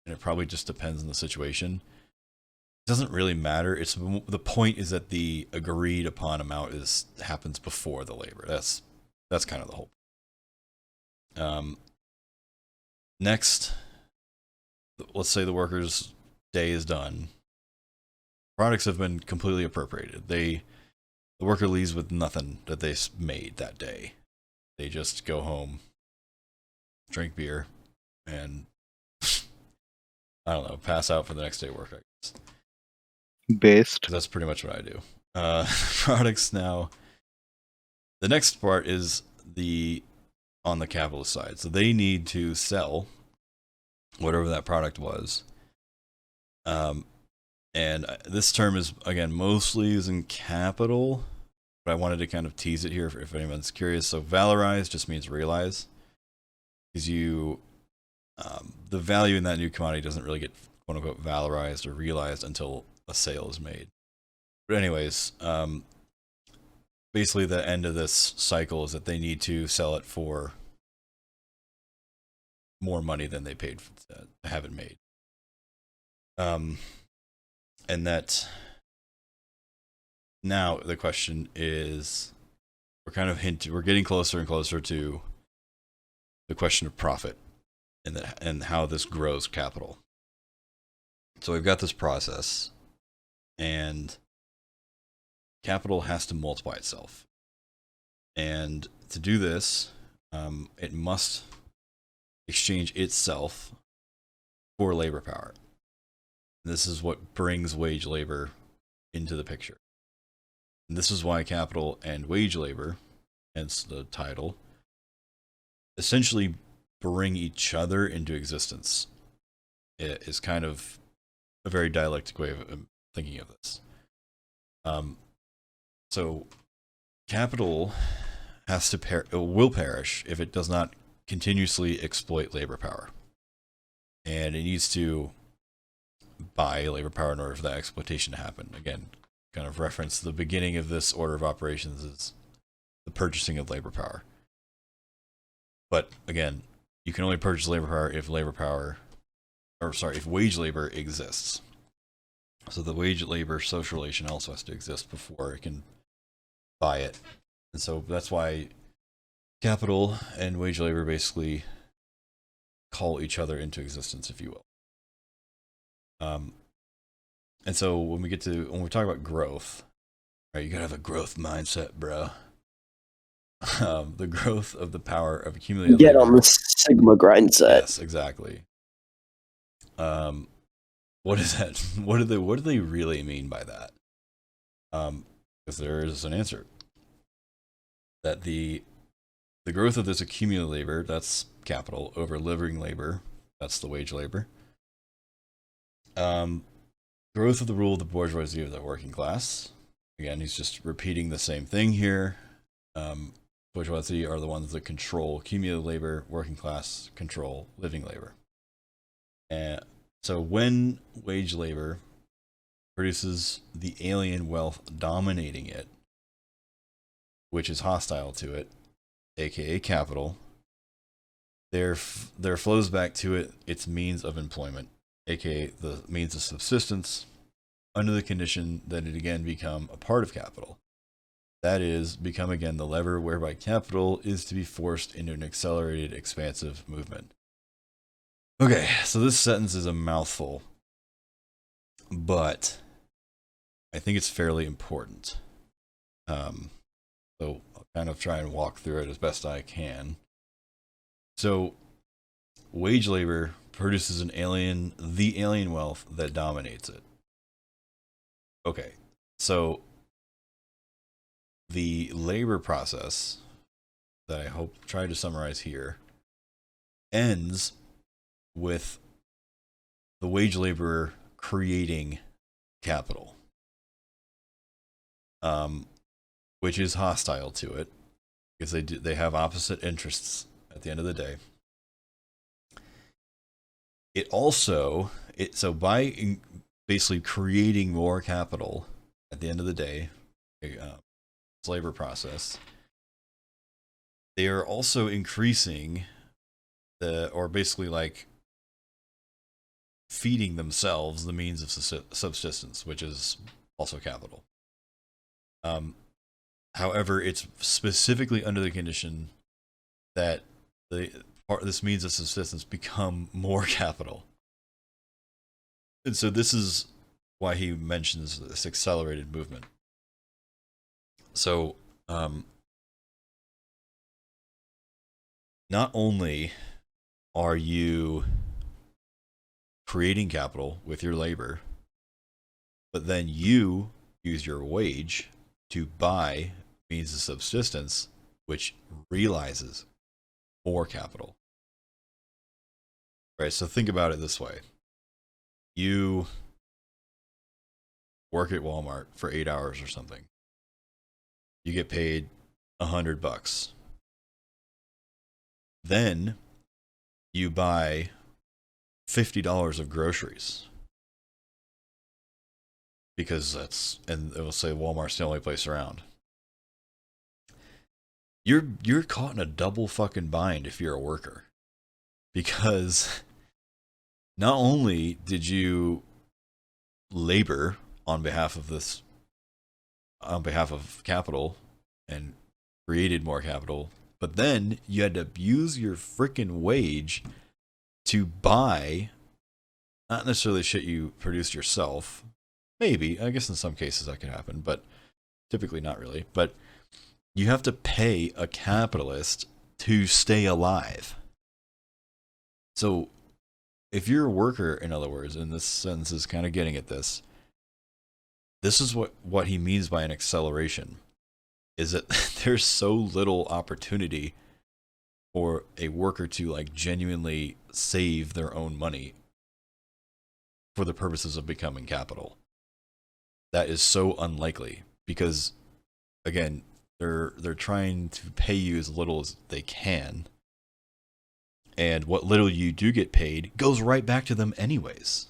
and it probably just depends on the situation. It doesn't really matter. It's the point is that the agreed upon amount happens before the labor. That's kind of the whole. Next, let's say the worker's day is done. Products have been completely appropriated. The worker leaves with nothing that they made that day. They just go home, drink beer, and I don't know, pass out for the next day work, I guess. Based. That's pretty much what I do. Products now. The next part is on the capitalist side. So they need to sell whatever that product was. And this term is, again, mostly using capital, but I wanted to kind of tease it here if anyone's curious. So valorize just means realize. Because the value in that new commodity doesn't really get quote unquote valorized or realized until a sale is made. But anyways, basically the end of this cycle is that they need to sell it for more money than they paid to have it made. And that now the question is, we're getting closer and closer to the question of profit and how this grows capital. So we've got this process, and capital has to multiply itself. And to do this, it must exchange itself for labor power. This is what brings wage labor into the picture. And this is why capital and wage labor, hence the title, essentially bring each other into existence. It is kind of a very dialectic way of thinking of this. So capital will perish if it does not continuously exploit labor power. And it needs to buy labor power in order for that exploitation to happen. Again, kind of reference the beginning of this order of operations is the purchasing of labor power. But again, you can only purchase labor power if if wage labor exists. So the wage labor social relation also has to exist before it can buy it. And so that's why capital and wage labor basically call each other into existence, if you will. And so when we talk about growth, right, you gotta have a growth mindset, bro. The growth of the power of accumulated Get labor. on the Sigma grind set. Yes, exactly. What is that? What do they really mean by that? Because there is an answer. That the growth of this accumulated labor, that's capital, over living labor, that's the wage labor. Growth of the rule of the bourgeoisie of the working class. Again, he's just repeating the same thing here. Bourgeoisie are the ones that control accumulated labor, working class control living labor. And so when wage labor produces the alien wealth dominating it, which is hostile to it, aka capital, there flows back to it its means of employment, aka the means of subsistence, under the condition that it again become a part of capital. That is, become again the lever whereby capital is to be forced into an accelerated, expansive movement. Okay, so this sentence is a mouthful, but I think it's fairly important. So I'll kind of try and walk through it as best I can. So, wage labor produces the alien wealth that dominates it. Okay, so the labor process that I hope try to summarize here ends with the wage laborer creating capital, which is hostile to it because they have opposite interests at the end of the day. So by basically creating more capital at the end of the day, labor process, they are also increasing basically like feeding themselves the means of subsistence, which is also capital. However, it's specifically under the condition that this means of subsistence become more capital. And so this is why he mentions this accelerated movement. So, not only are you creating capital with your labor, but then you use your wage to buy means of subsistence, which realizes more capital. Right, so think about it this way. You work at Walmart for 8 hours or something. You get paid $100. Then you buy $50 of groceries. Because and it will say Walmart's the only place around. You're caught in a double fucking bind if you're a worker. Because not only did you labor on behalf of capital and created more capital, but then you had to use your freaking wage to buy not necessarily shit you produced yourself. Maybe, I guess in some cases that could happen, but typically not really. But you have to pay a capitalist to stay alive. So if you're a worker, in other words, and this sentence is kind of getting at this is what he means by an acceleration, is that there's so little opportunity for a worker to like genuinely save their own money for the purposes of becoming capital. That is so unlikely because, again, they're trying to pay you as little as they can, and what little you do get paid goes right back to them anyways.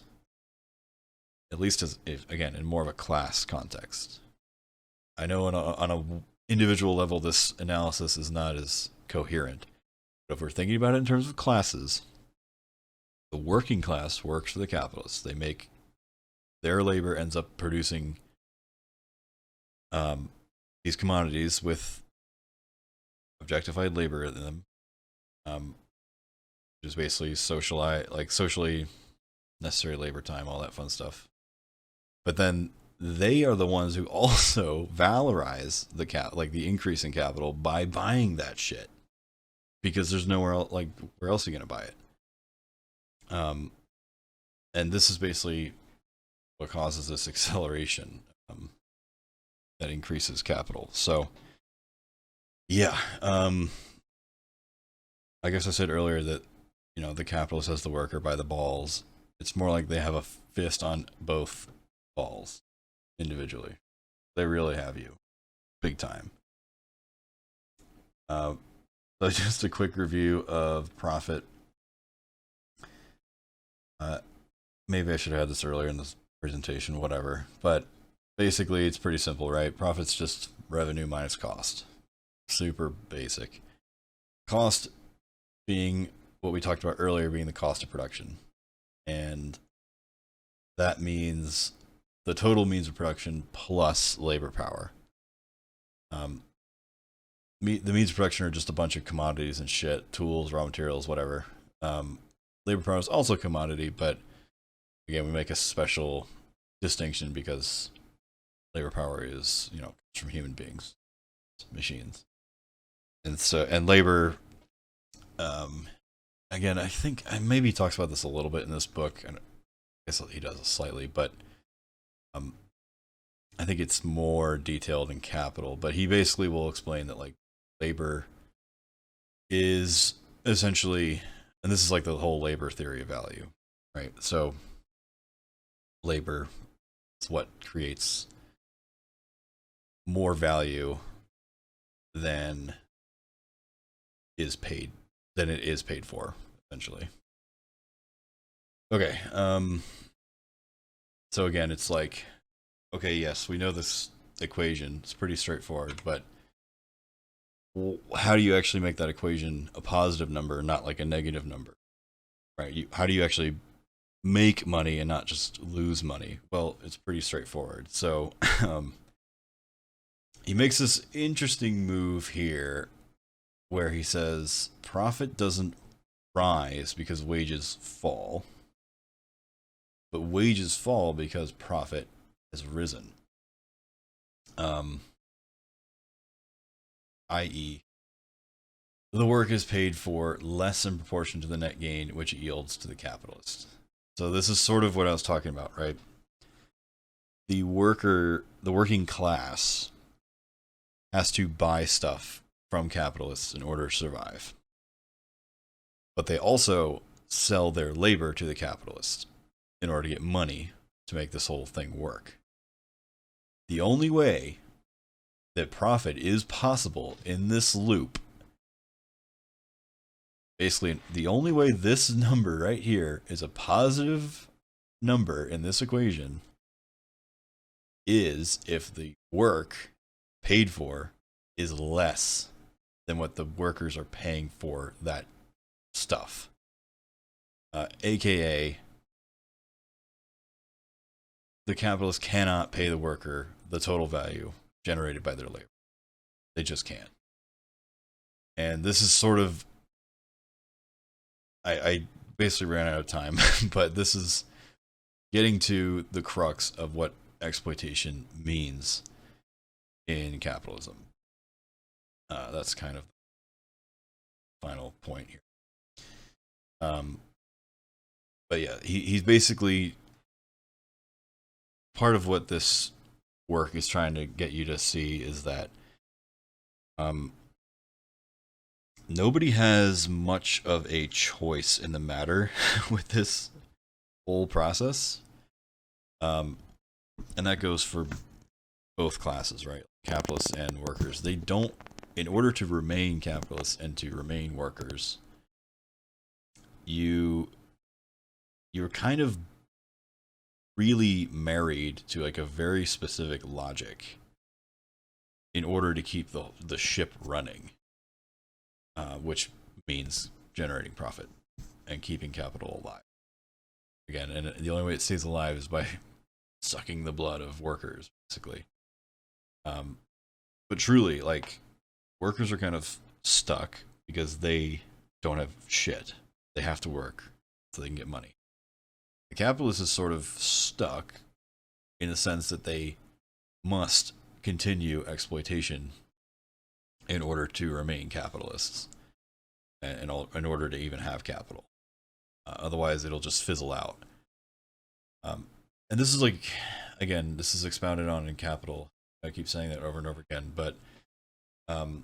At least again, in more of a class context. I know on a individual level, this analysis is not as coherent. But if we're thinking about it in terms of classes, the working class works for the capitalists. They make their labor ends up producing these commodities with objectified labor in them, which is basically socially necessary labor time, all that fun stuff. But then they are the ones who also valorize the increase in capital by buying that shit, because there's nowhere else, where else are you gonna buy it? And this is basically what causes this acceleration that increases capital. So yeah, I guess I said earlier that the capitalist has the worker by the balls. It's more like they have a fist on both balls individually. They really have you big time. So just a quick review of profit. Maybe I should have had this earlier in this presentation, whatever. But basically, it's pretty simple, right? Profit's just revenue minus cost. Super basic. Cost being what we talked about earlier, being the cost of production. And that means the total means of production plus labor power. The means of production are just a bunch of commodities and shit, tools, raw materials, whatever. Labor power is also a commodity, but again, we make a special distinction because labor power is, from human beings, machines. and labor, again, I think maybe he talks about this a little bit in this book, and I guess he does it slightly, but I think it's more detailed in Capital. But he basically will explain that like labor is essentially, and this is like the whole labor theory of value, right? So labor is what creates more value than it is paid for, essentially. Okay. So again, it's like, okay, yes, we know this equation. It's pretty straightforward, but how do you actually make that equation a positive number, not like a negative number, right? How do you actually make money and not just lose money? Well, it's pretty straightforward. So he makes this interesting move here where he says profit doesn't rise because wages fall, but wages fall because profit has risen. I.e., the work is paid for less in proportion to the net gain which it yields to the capitalist. So this is sort of what I was talking about, right? The working class has to buy stuff from capitalists in order to survive. But they also sell their labor to the capitalists in order to get money to make this whole thing work. The only way that profit is possible in this loop, basically the only way this number right here is a positive number in this equation, is if the work paid for is less than what the workers are paying for that stuff. AKA, the capitalist cannot pay the worker the total value generated by their labor. They just can't. And this is sort of, I basically ran out of time, but this is getting to the crux of what exploitation means in capitalism. That's kind of the final point here. But yeah, he's basically, part of what this work is trying to get you to see is that nobody has much of a choice in the matter with this whole process. And that goes for both classes, right? Capitalists and workers. They don't, in order to remain capitalists and to remain workers, you're kind of really married to like a very specific logic in order to keep the ship running, which means generating profit and keeping capital alive. Again, and the only way it stays alive is by sucking the blood of workers, basically. But truly, like, workers are kind of stuck because they don't have shit. They have to work so they can get money. The capitalist is sort of stuck in the sense that they must continue exploitation in order to remain capitalists and in order to even have capital. Otherwise, it'll just fizzle out. And this is like, again, this is expounded on in Capital. I keep saying that over and over again, but and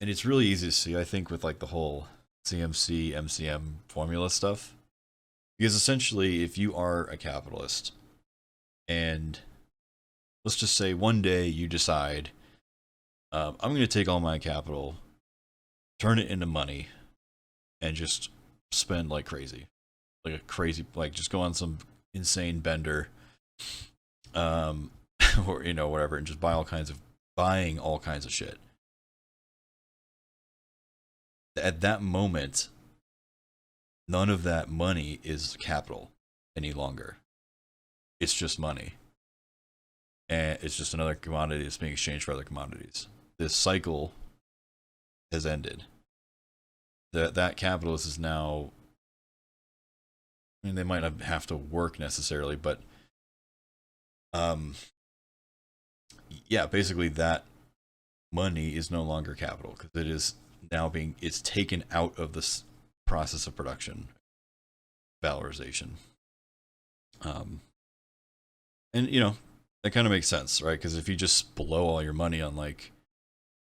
it's really easy to see, I think, with like the whole CMC, MCM formula stuff. Because essentially, if you are a capitalist, and let's just say one day you decide, I'm going to take all my capital, turn it into money, and just spend like crazy. Like a crazy, like just go on some insane bender, or, you know, whatever, and just buying all kinds of shit. At that moment, none of that money is capital any longer. It's just money. And it's just another commodity that's being exchanged for other commodities. This cycle has ended. That capitalist is now, I mean, they might not have to work necessarily, but yeah, basically that money is no longer capital because it is now it's taken out of this process of production, valorization. And that kind of makes sense, right? Because if you just blow all your money on like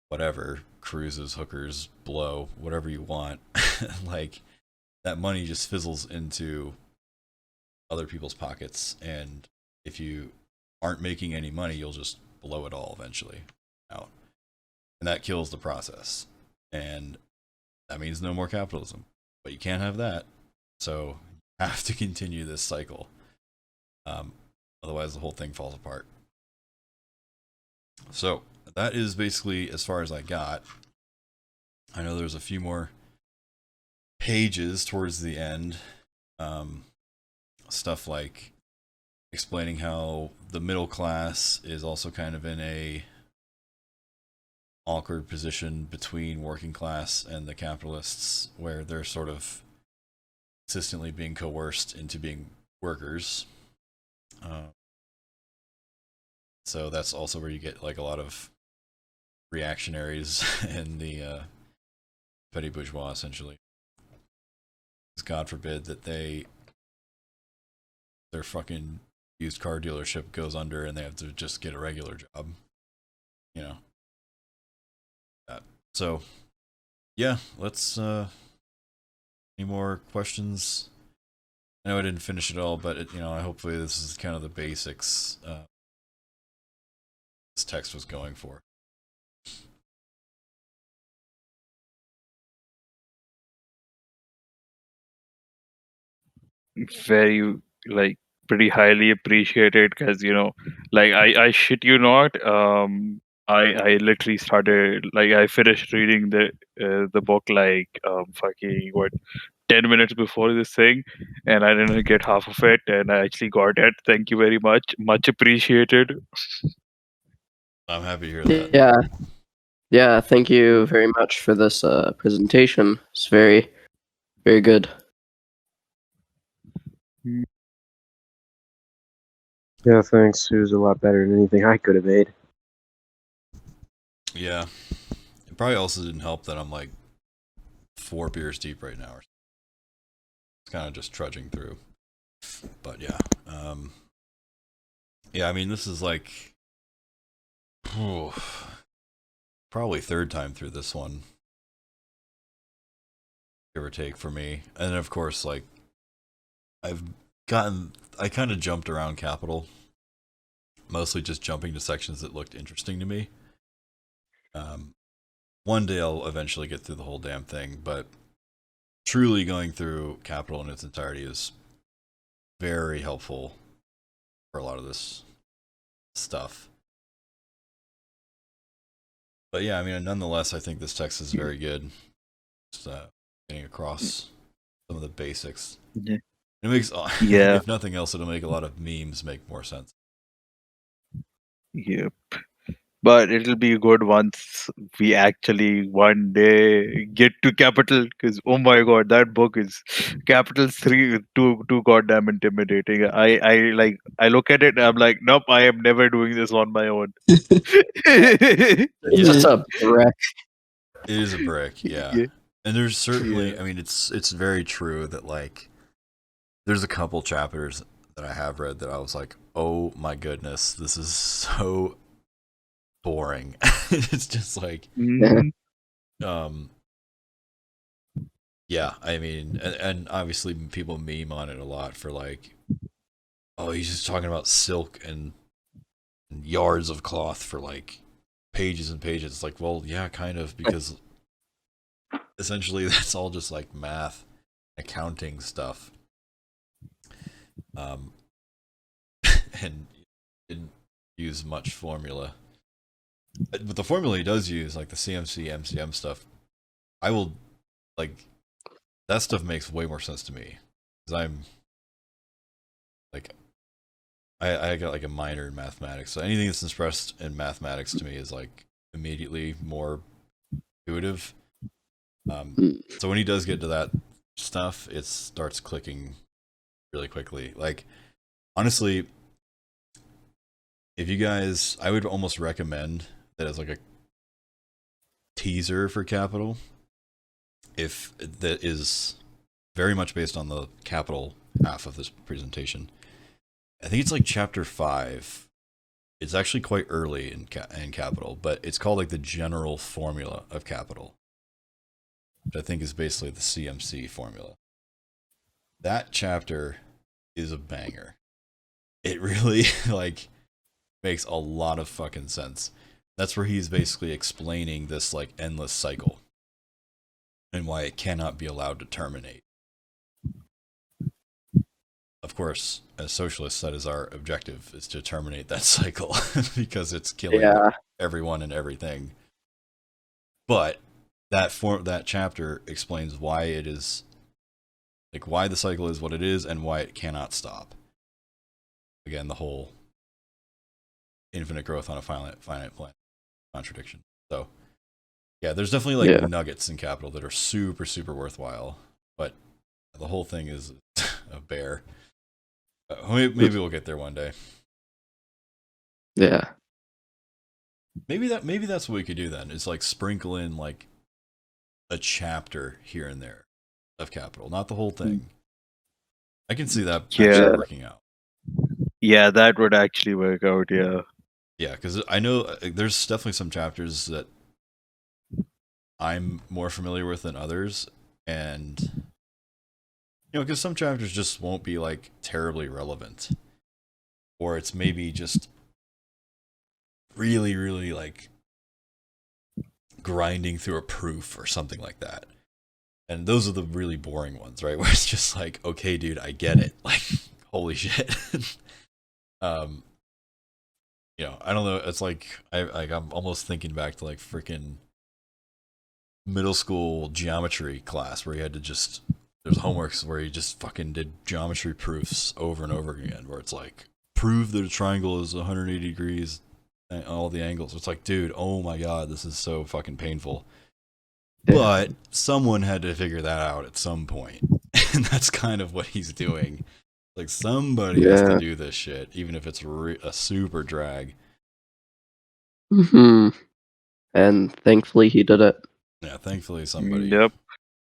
whatever, cruises, hookers, blow, whatever you want, like that money just fizzles into other people's pockets, and if you aren't making any money, you'll just blow it all eventually out, and that kills the process, and that means no more capitalism. But you can't have that, so you have to continue this cycle. Otherwise the whole thing falls apart. So that is basically as far as I got. I know there's a few more pages towards the end. Stuff like explaining how the middle class is also kind of in a awkward position between working class and the capitalists, where they're sort of consistently being coerced into being workers. So that's also where you get like a lot of reactionaries and the petty bourgeois, essentially. God forbid that their fucking used car dealership goes under and they have to just get a regular job. So yeah, let's any more questions? I know I didn't finish it all, but hopefully this is kind of the basics this text was going for. Very, like, pretty highly appreciated, because like, I shit you not, I literally started, like, I finished reading the book like fucking what, 10 minutes before this thing, and I didn't get half of it, and I actually got it. Thank you very much appreciated. I'm happy to hear that. Yeah, thank you very much for this presentation. It's very, very good. Yeah, thanks. It was a lot better than anything I could have made. Yeah. It probably also didn't help that I'm like 4 beers deep right now. It's kind of just trudging through. But yeah. Yeah, I mean, this is like probably 3rd time through this one, give or take, for me. And then of course, like, I kind of jumped around Capital, mostly just jumping to sections that looked interesting to me. One day I'll eventually get through the whole damn thing, but truly going through Capital in its entirety is very helpful for a lot of this stuff. But yeah, I mean, nonetheless, I think this text is very good. Just getting across some of the basics. Yeah. It makes, Yeah. if nothing else, it'll make a lot of memes make more sense. Yep. But it'll be good once we actually one day get to Capital, because oh my god, that book is Capital's too goddamn intimidating. I look at it and I'm like, nope, I am never doing this on my own. It's just a wreck. It is a brick, yeah. Yeah. And there's certainly, Yeah. I mean, it's very true that, like, there's a couple chapters that I have read that I was like, oh my goodness, this is so boring. It's just like, Mhm. yeah, I mean, and obviously people meme on it a lot for like, oh, he's just talking about silk and yards of cloth for like pages and pages. It's like, well, yeah, kind of, because essentially that's all just like math, accounting stuff. And didn't use much formula. But the formula he does use, like the CMC, MCM stuff, I will, like, that stuff makes way more sense to me. Because I'm, like, I got like a minor in mathematics. So anything that's expressed in mathematics to me is like immediately more intuitive. So when he does get to that stuff, it starts clicking really quickly. Like, honestly, if you guys, I would almost recommend that as like a teaser for Capital, if that is very much based on the Capital half of this presentation. I think it's like chapter 5. It's actually quite early in Capital, but it's called like the general formula of Capital, which I think is basically the CMC formula. That chapter is a banger. It really like makes a lot of fucking sense. That's where he's basically explaining this like endless cycle and why it cannot be allowed to terminate. Of course, as socialists, that is our objective, is to terminate that cycle because it's killing everyone and everything. But that chapter explains why it is, like why the cycle is what it is and why it cannot stop. Again, the whole infinite growth on a finite planet contradiction. So, yeah, there's definitely like nuggets in Capital that are super, super worthwhile. But the whole thing is a bear. Maybe we'll get there one day. Yeah. Maybe that's what we could do then. Is like sprinkle in like a chapter here and there of Capital, not the whole thing. I can see that actually working out. Yeah, that would actually work out. Yeah. Yeah, because I know there's definitely some chapters that I'm more familiar with than others, and you know, because some chapters just won't be like terribly relevant, or it's maybe just really, really like grinding through a proof or something like that. And those are the really boring ones, right? Where it's just like, okay, dude, I get it. Like, holy shit. You know, I don't know. It's like I'm almost thinking back to like freaking middle school geometry class where you had to just, there's homeworks where you just fucking did geometry proofs over and over again, where it's like, prove that a triangle is 180 degrees and all the angles. It's like, dude, oh my god, this is so fucking painful. But someone had to figure that out at some point. And that's kind of what he's doing. Like, somebody has to do this shit, even if it's a super drag. And thankfully he did it. Yeah, thankfully somebody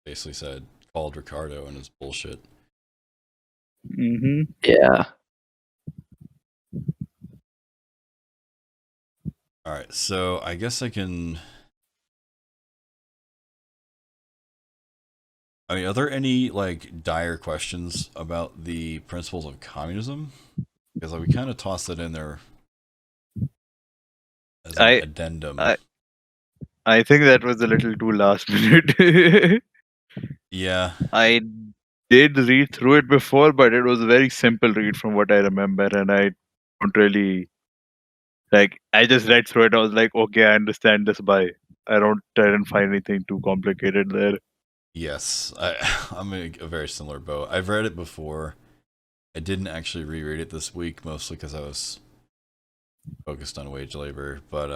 basically called Ricardo and his bullshit. Yeah. Alright, so I guess I can... I mean, are there any, like, dire questions about the principles of communism? Because we kind of tossed it in there as an addendum. I think that was a little too last minute. Yeah. I did read through it before, but it was a very simple read from what I remember, and I don't really... Like, I just read through it, I was like, okay, I understand this I didn't find anything too complicated there. Yes, I'm in a very similar boat. I've read it before. I didn't actually reread it this week, mostly because I was focused on wage labor, but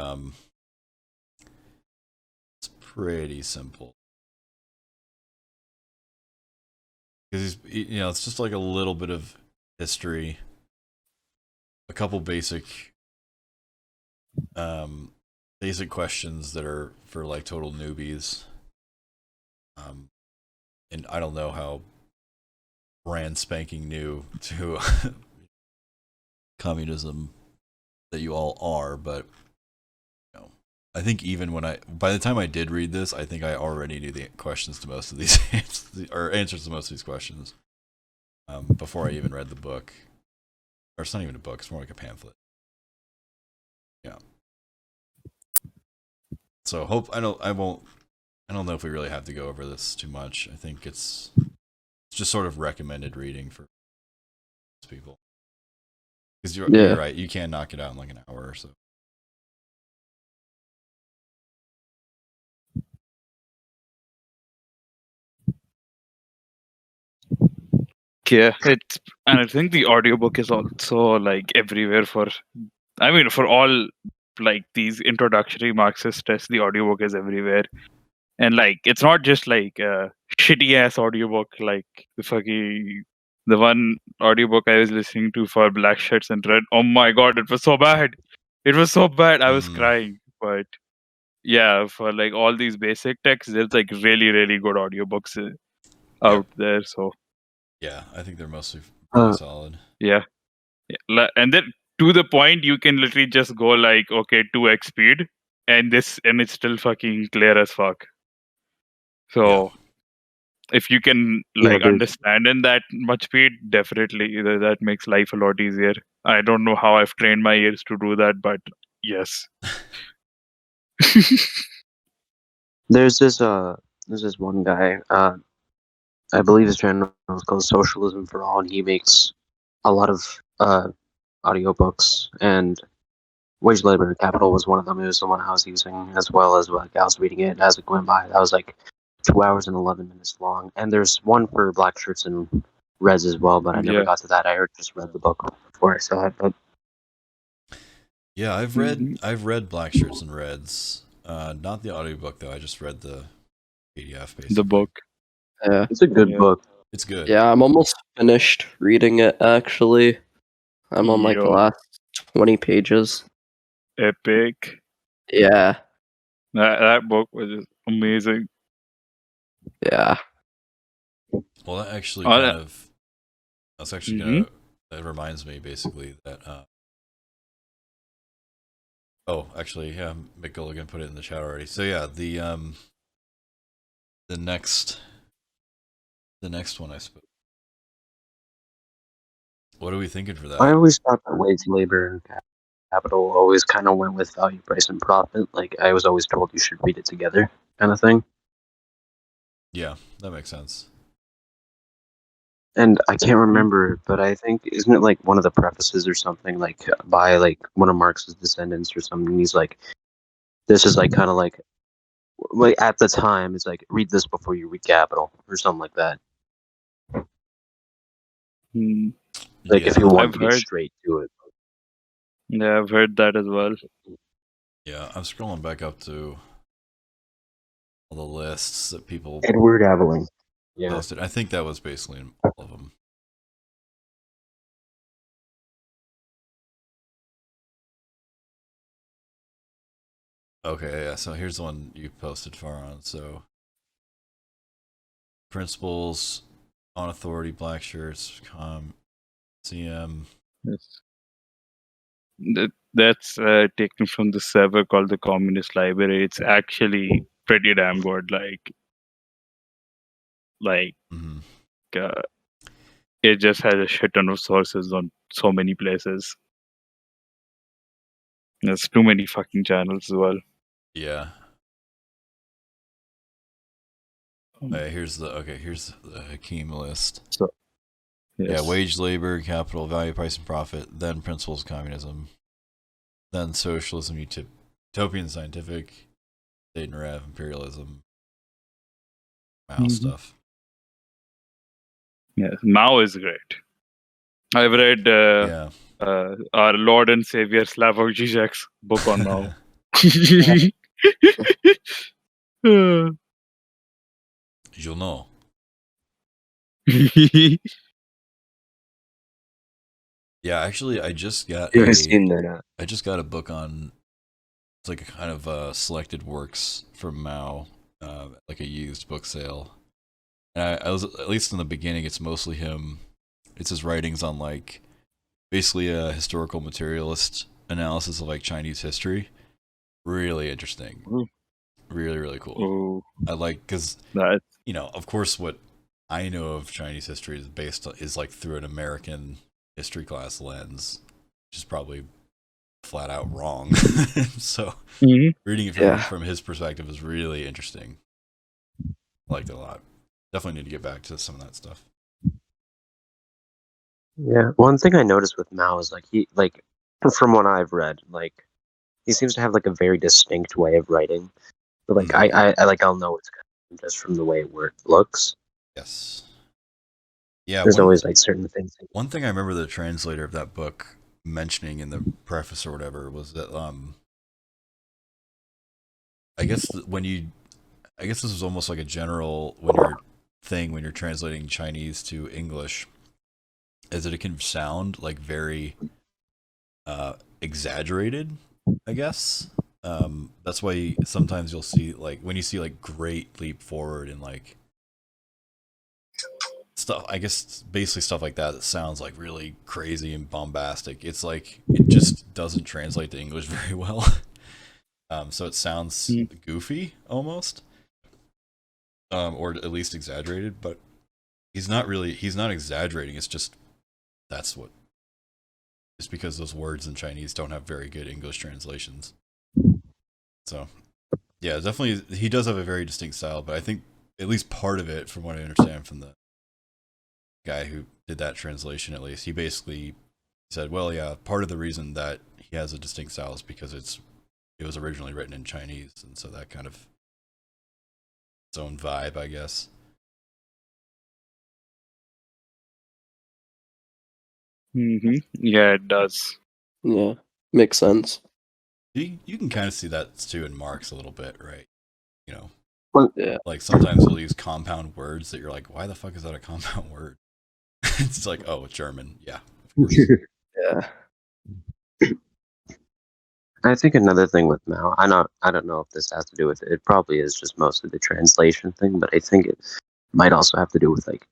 it's pretty simple. Because you know, it's just like a little bit of history, a couple basic questions that are for like total newbies. And I don't know how brand spanking new to communism that you all are, but you know, I think even by the time I did read this, I think I already knew the questions to most of these answers to most of these questions before I even read the book. Or it's not even a book; it's more like a pamphlet. Yeah. So I don't know if we really have to go over this too much. I think it's just sort of recommended reading for people. Because you're right, you can knock it out in like an hour or so. Yeah, and I think the audiobook is also like everywhere for all like these introductory Marxist tests, the audiobook is everywhere. And like, it's not just like a shitty ass audiobook, like the one audiobook I was listening to for Black Shirts and Red. Oh my god, it was so bad. It was so bad. I was crying, but yeah, for like all these basic texts, there's like really, really good audiobooks out there. So Yeah, I think they're mostly really Uh, solid. yeah. And then to the point, you can literally just go like, okay, 2x speed, and it's still fucking clear as fuck. So if you can Yeah, like dude. understand in that much speed, definitely that makes life a lot easier. I don't know how I've trained my ears to do that, but yes. There's this one guy. I believe his channel is called Socialism for All, and he makes a lot of audiobooks. And Wage Labor and Capital was one of them. It was the one I was using, as well as like I was reading it as it went by. That was like 2 hours and 11 minutes long. And there's one for Black Shirts and Reds as well, but I never Yeah. got to that. I just read the book before I saw it. But Yeah, Mhm. I've read Black Shirts and Reds. Not the audiobook though. I just read the PDF basically. The book. Yeah. it's a good Yeah. book. It's good. Yeah, I'm almost finished reading it, actually. I'm on like the Yo. last 20 pages. Epic. Yeah, That book was just amazing. yeah. Well, that actually Oh, kind of that's actually Mhm. that reminds me basically that oh, actually, yeah, McGilligan put it in the chat already. So yeah, the next one I suppose. What are we thinking for that? I always thought that Wage Labor and Capital always kind of went with Value, Price, and Profit. Like I was always told you should read it together, kind of thing. Yeah, that makes sense. And I can't remember, but I think isn't it like one of the prefaces or something like by like one of Marx's descendants or something? He's like, this is like kind of like at the time it's like read this before you read Capital or something like that. Hmm. Like if you Yeah, want I've to get heard. straight to it. Yeah, I've heard that as well. yeah. I'm scrolling back up to all the lists that people Edward Aveling. Yeah. posted. I think that was basically in all of them. Okay, yeah. So here's the one you posted, Faron. So principles on authority, black shirts, CM. Yes. That's taken from the server called the Communist Library. It's actually pretty damn good. Like Mhm. uh, it just has a shit ton of sources on so many places. There's too many fucking channels as well. Yeah. Here's the Hakeem list. So yes. Yeah, wage labor, capital, value, price, and profit, then principles of communism, then socialism, utopian scientific, state and rev, imperialism, Mao stuff. Yes, Mao is great. I've read Yeah. our Lord and Savior Slavoj Žižek's book on Mao. You'll know. Yeah, actually, I just got You guys seen that? I just got a book on. It's like a kind of selected works from Mao, like a used book sale. And I was, at least in the beginning, it's mostly him. It's his writings on like basically a historical materialist analysis of like Chinese history. Really interesting. Ooh. Really, really cool. Oh, I like because that of course, what I know of Chinese history is like through an American history class lens, which is probably flat out wrong. So reading it from his perspective is really interesting. I liked it a lot. Definitely need to get back to some of that stuff. Yeah. One thing I noticed with Mao is like from what I've read, like he seems to have like a very distinct way of writing. But like I like I'll know it's kind of just from the way it looks. Yes. Yeah. There's always like certain things. One thing I remember the translator of that book mentioning in the preface or whatever was that I guess this was almost like a general when you're translating Chinese to English, is that it can sound like very exaggerated, I guess. That's why sometimes you'll see, like, when you see like great leap forward and like stuff, I guess basically stuff like that that sounds like really crazy and bombastic. It's like it just doesn't translate to English very well. So it sounds Mm. goofy almost, or at least exaggerated. But he's not exaggerating. It's just that's what. It's because those words in Chinese don't have very good English translations. So yeah, definitely he does have a very distinct style. But I think at least part of it, from what I understand from the guy who did that translation, at least he basically said, well, yeah, part of the reason that he has a distinct style is because it was originally written in Chinese, and so that kind of its own vibe, I guess. Yeah, it does. Yeah, makes sense. You can kind of see that too in Marx a little bit, right? You know, Yeah, like sometimes he'll use compound words that you're like, why the fuck is that a compound word? It's like, oh, it's German. Yeah, of course. yeah, I think another thing with Mao, I don't know if this has to do with it. It probably is just mostly the translation thing, but I think it might also have to do with like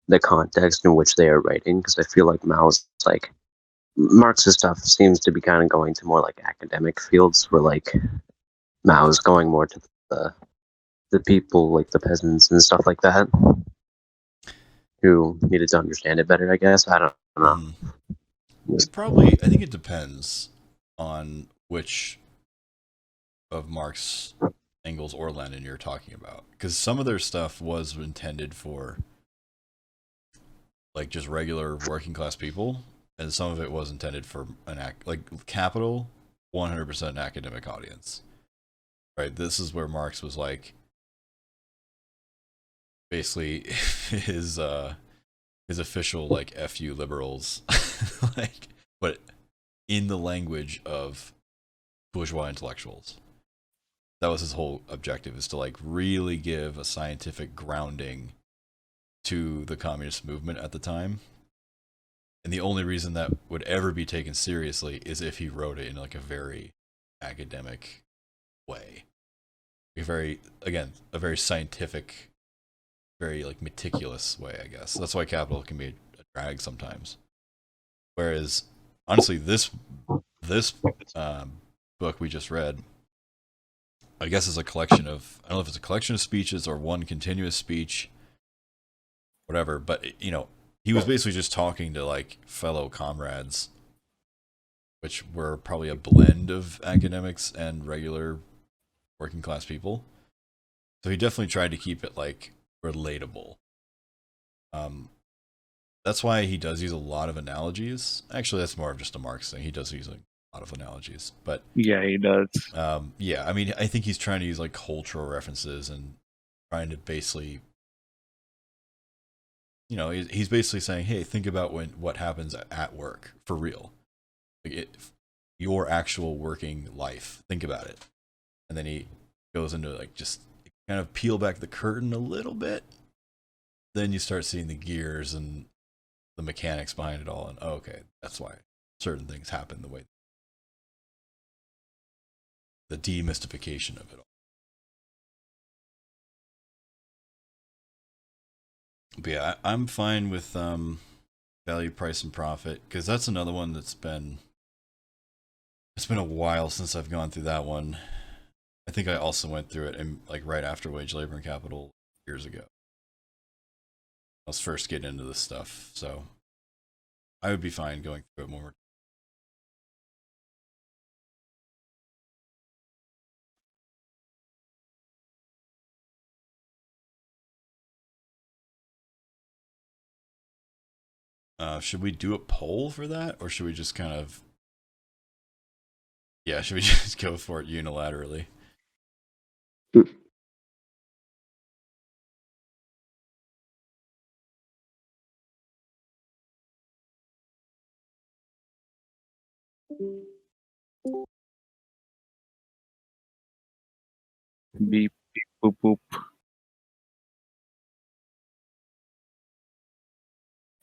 the context in which they are writing, because I feel like Mao's like Marx's stuff seems to be kind of going to more like academic fields, where like Mao's going more to the people, like the peasants and stuff like that, who needed to understand it better. I guess I don't know. Mhm. I think it depends on which of Marx, Engels, or Lenin you're talking about, because some of their stuff was intended for like just regular working class people, and some of it was intended for like Capital, 100% academic audience. Right, this is where Marx was like basically his official like "F you liberals," like, but in the language of bourgeois intellectuals. That was his whole objective, is to like really give a scientific grounding to the communist movement at the time. And the only reason that would ever be taken seriously is if he wrote it in like a very academic way. A very scientific, very like meticulous way, I guess. That's why Capital can be a drag sometimes. Whereas, honestly, this book we just read, I guess, is a collection of, I don't know if it's a collection of speeches or one continuous speech, whatever. But he was basically just talking to like fellow comrades, which were probably a blend of academics and regular working class people. So he definitely tried to keep it like relatable. Um, that's why he does use a lot of analogies. Actually, that's more of just a Marx thing. He does use a lot of analogies, but Yeah, he does. yeah, I mean, I think he's trying to use like cultural references and trying to basically, he's basically saying, hey, think about what happens at work for real, like your actual working life. Think about it, and then he goes into like just kind of peel back the curtain a little bit. Then you start seeing the gears and the mechanics behind it all, and okay, that's why certain things happen the way, the demystification of it all. But yeah, I'm fine with value, price, and profit, because that's another one that's been, it's been a while since I've gone through that one. I think I also went through it and like right after Wage, Labor, and Capital years ago. I was first getting into this stuff, so I would be fine going through it more. Should we do a poll for that, or should we just kind of, yeah, should we just go for it unilaterally? Beep, beep, boop, boop.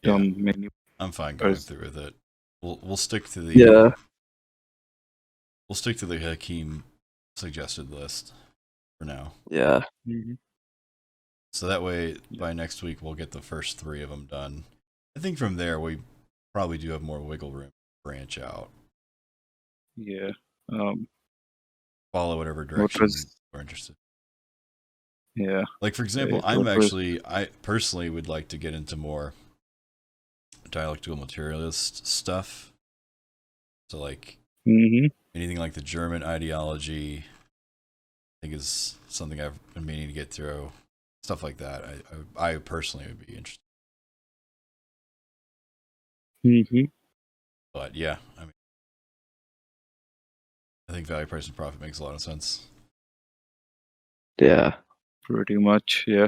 Yeah, Menu. I'm fine going through with it. We'll stick to the yeah, we'll stick to the Hakeem suggested list for now. Yeah. Mhm. So that way, by next week, we'll get the first 3 of them done. I think from there, we probably do have more wiggle room to branch out. Yeah. Follow whatever What direction was? we're interested. Yeah. Like, for example, Right. I personally would like to get into more dialectical materialist stuff. So, like, Mm-hmm. anything like the German ideology, I think is something I've been meaning to get through. Stuff like that. I personally would be interested. Mm-hmm. But yeah, I mean, I think value, price, and profit makes a lot of sense. Yeah. Pretty much. Yeah.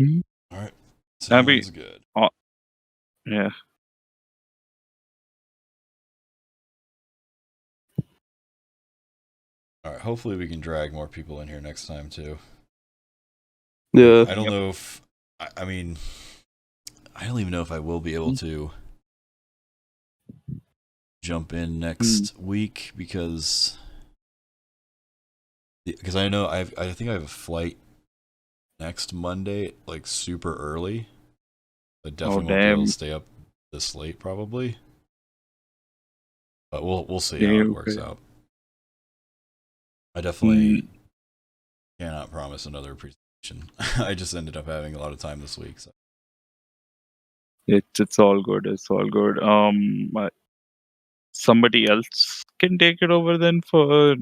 All right, I mean, sounds good. yeah. All right, hopefully we can drag more people in here next time too. Yeah. I don't know if I mean I don't even know if I will be able to jump in next week because I know I think I have a flight next Monday, like super early. I definitely won't be able Damn. to stay up this late probably. But we'll see Yeah, how it works okay. out. I definitely cannot promise another presentation. I just ended up having a lot of time this week. So. It's all good. It's all good. Somebody else can take it over then for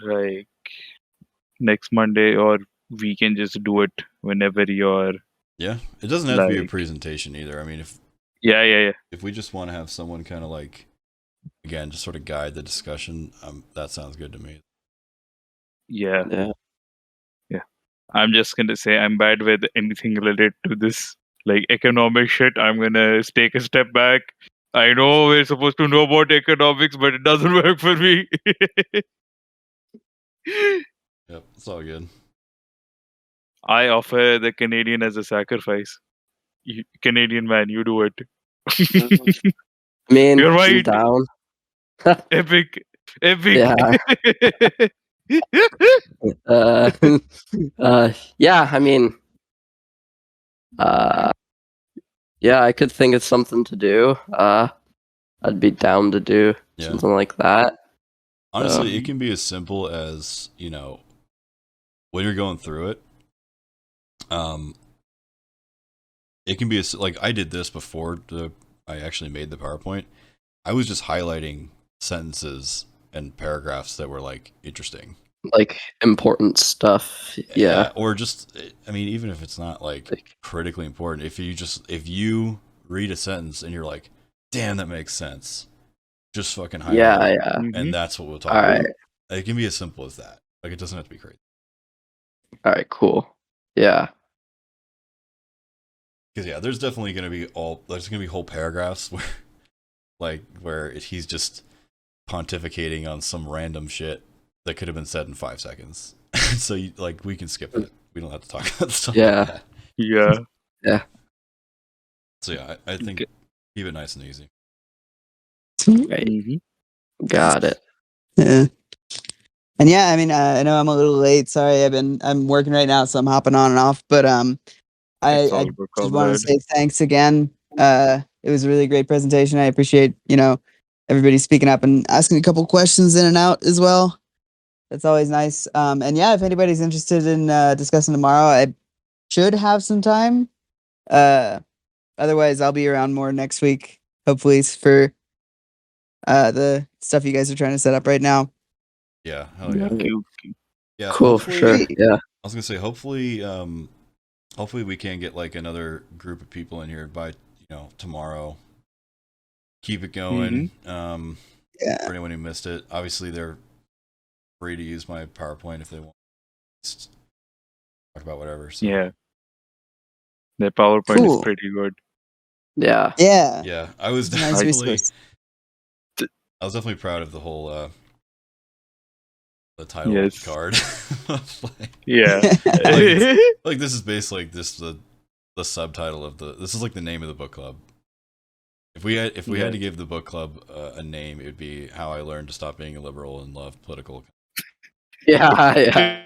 like next Monday, or we can just do it whenever you're Yeah, it doesn't have to be a like. presentation either. I mean, Yeah. if we just want to have someone kind of like, again, just sort of guide the discussion, that sounds good to me. Yeah. Yeah. I'm just gonna say I'm bad with anything related to this like economic shit. I'm gonna take a step back. I know we're supposed to know about economics, but it doesn't work for me. Yep, it's all good. I offer the Canadian as a sacrifice. Canadian man, you do it. I mean, You're I'm right. down. Epic. Yeah. Uh, yeah, I mean, yeah, I could think of something to do. I'd be down to do Yeah. something like that. Honestly, it can be as simple as, when you're going through it, it can be like I did this before I actually made the PowerPoint. I was just highlighting sentences and paragraphs that were like interesting. Like important stuff. Yeah. Or just, I mean, even if it's not like critically important, if you read a sentence and you're like, damn, that makes sense, just fucking highlight it. Yeah. And that's what we'll talk All about. right. It can be as simple as that. Like, it doesn't have to be crazy. All right, cool. Yeah. Because yeah, there's definitely going to be whole paragraphs where he's just pontificating on some random shit that could have been said in 5 seconds. So we can skip it. We don't have to talk about stuff Yeah. like that. Yeah. Yeah. So yeah, I think keep it nice and easy. Right. Mm-hmm. Got it. Yeah. And yeah, I mean, I know I'm a little late. Sorry, I'm working right now, so I'm hopping on and off. But It's all I good, just want to comrade. say thanks again. It was a really great presentation. I appreciate everybody speaking up and asking a couple questions in and out as well. That's always nice. And yeah, if anybody's interested in discussing tomorrow, I should have some time. Otherwise, I'll be around more next week, hopefully, for the stuff you guys are trying to set up right now. Yeah, hell yeah. Yeah, Cool, for sure. Yeah. I was gonna say hopefully we can get like another group of people in here by tomorrow. Keep it going. Yeah. For anyone who missed it, obviously they're free to use my PowerPoint if they want. Just talk about whatever. So. Yeah. The PowerPoint Cool. is pretty good. Yeah. Yeah. Yeah, I was It's a nice resource. definitely proud of the whole the title of the card. Yeah. like this is basically like this the subtitle of this is like the name of the book club. If we had Yeah. to give the book club a name, it would be How I Learned to Stop Being a Liberal and Love Political. Yeah.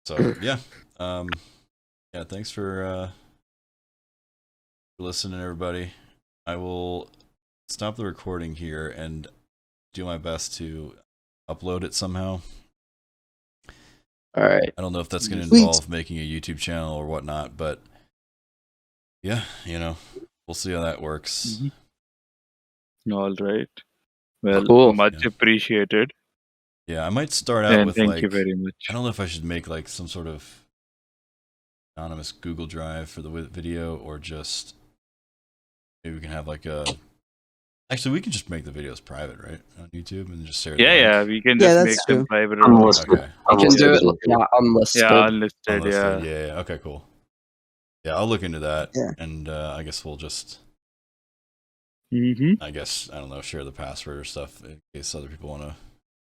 So yeah, yeah. Thanks for listening, everybody. I will stop the recording here and do my best to upload it somehow. All right. I don't know if that's going to Sweet. involve making a YouTube channel or whatnot, but yeah, we'll see how that works. All right. Well, Cool. much Yeah. appreciated. Yeah, I might start out And with thank like, you very much. I don't know if I should make like some sort of anonymous Google Drive for the video, or just maybe we can have like a. Actually, we can just make the videos private, right, on YouTube, and just share. Yeah, we can Yeah, just that's make them true. private. Unlisted. Okay. You can do it, Unlisted. unlisted. Yeah, unlisted. Unlisted. Yeah. Yeah. Okay. Cool. Yeah, I'll look into that. Yeah. And I guess we'll just. Mm-hmm. I guess, I don't know, share the password or stuff in case other people want to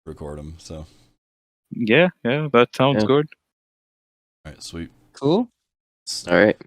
record them. So, Yeah, that sounds Yeah. good. all right, sweet. Cool. All right.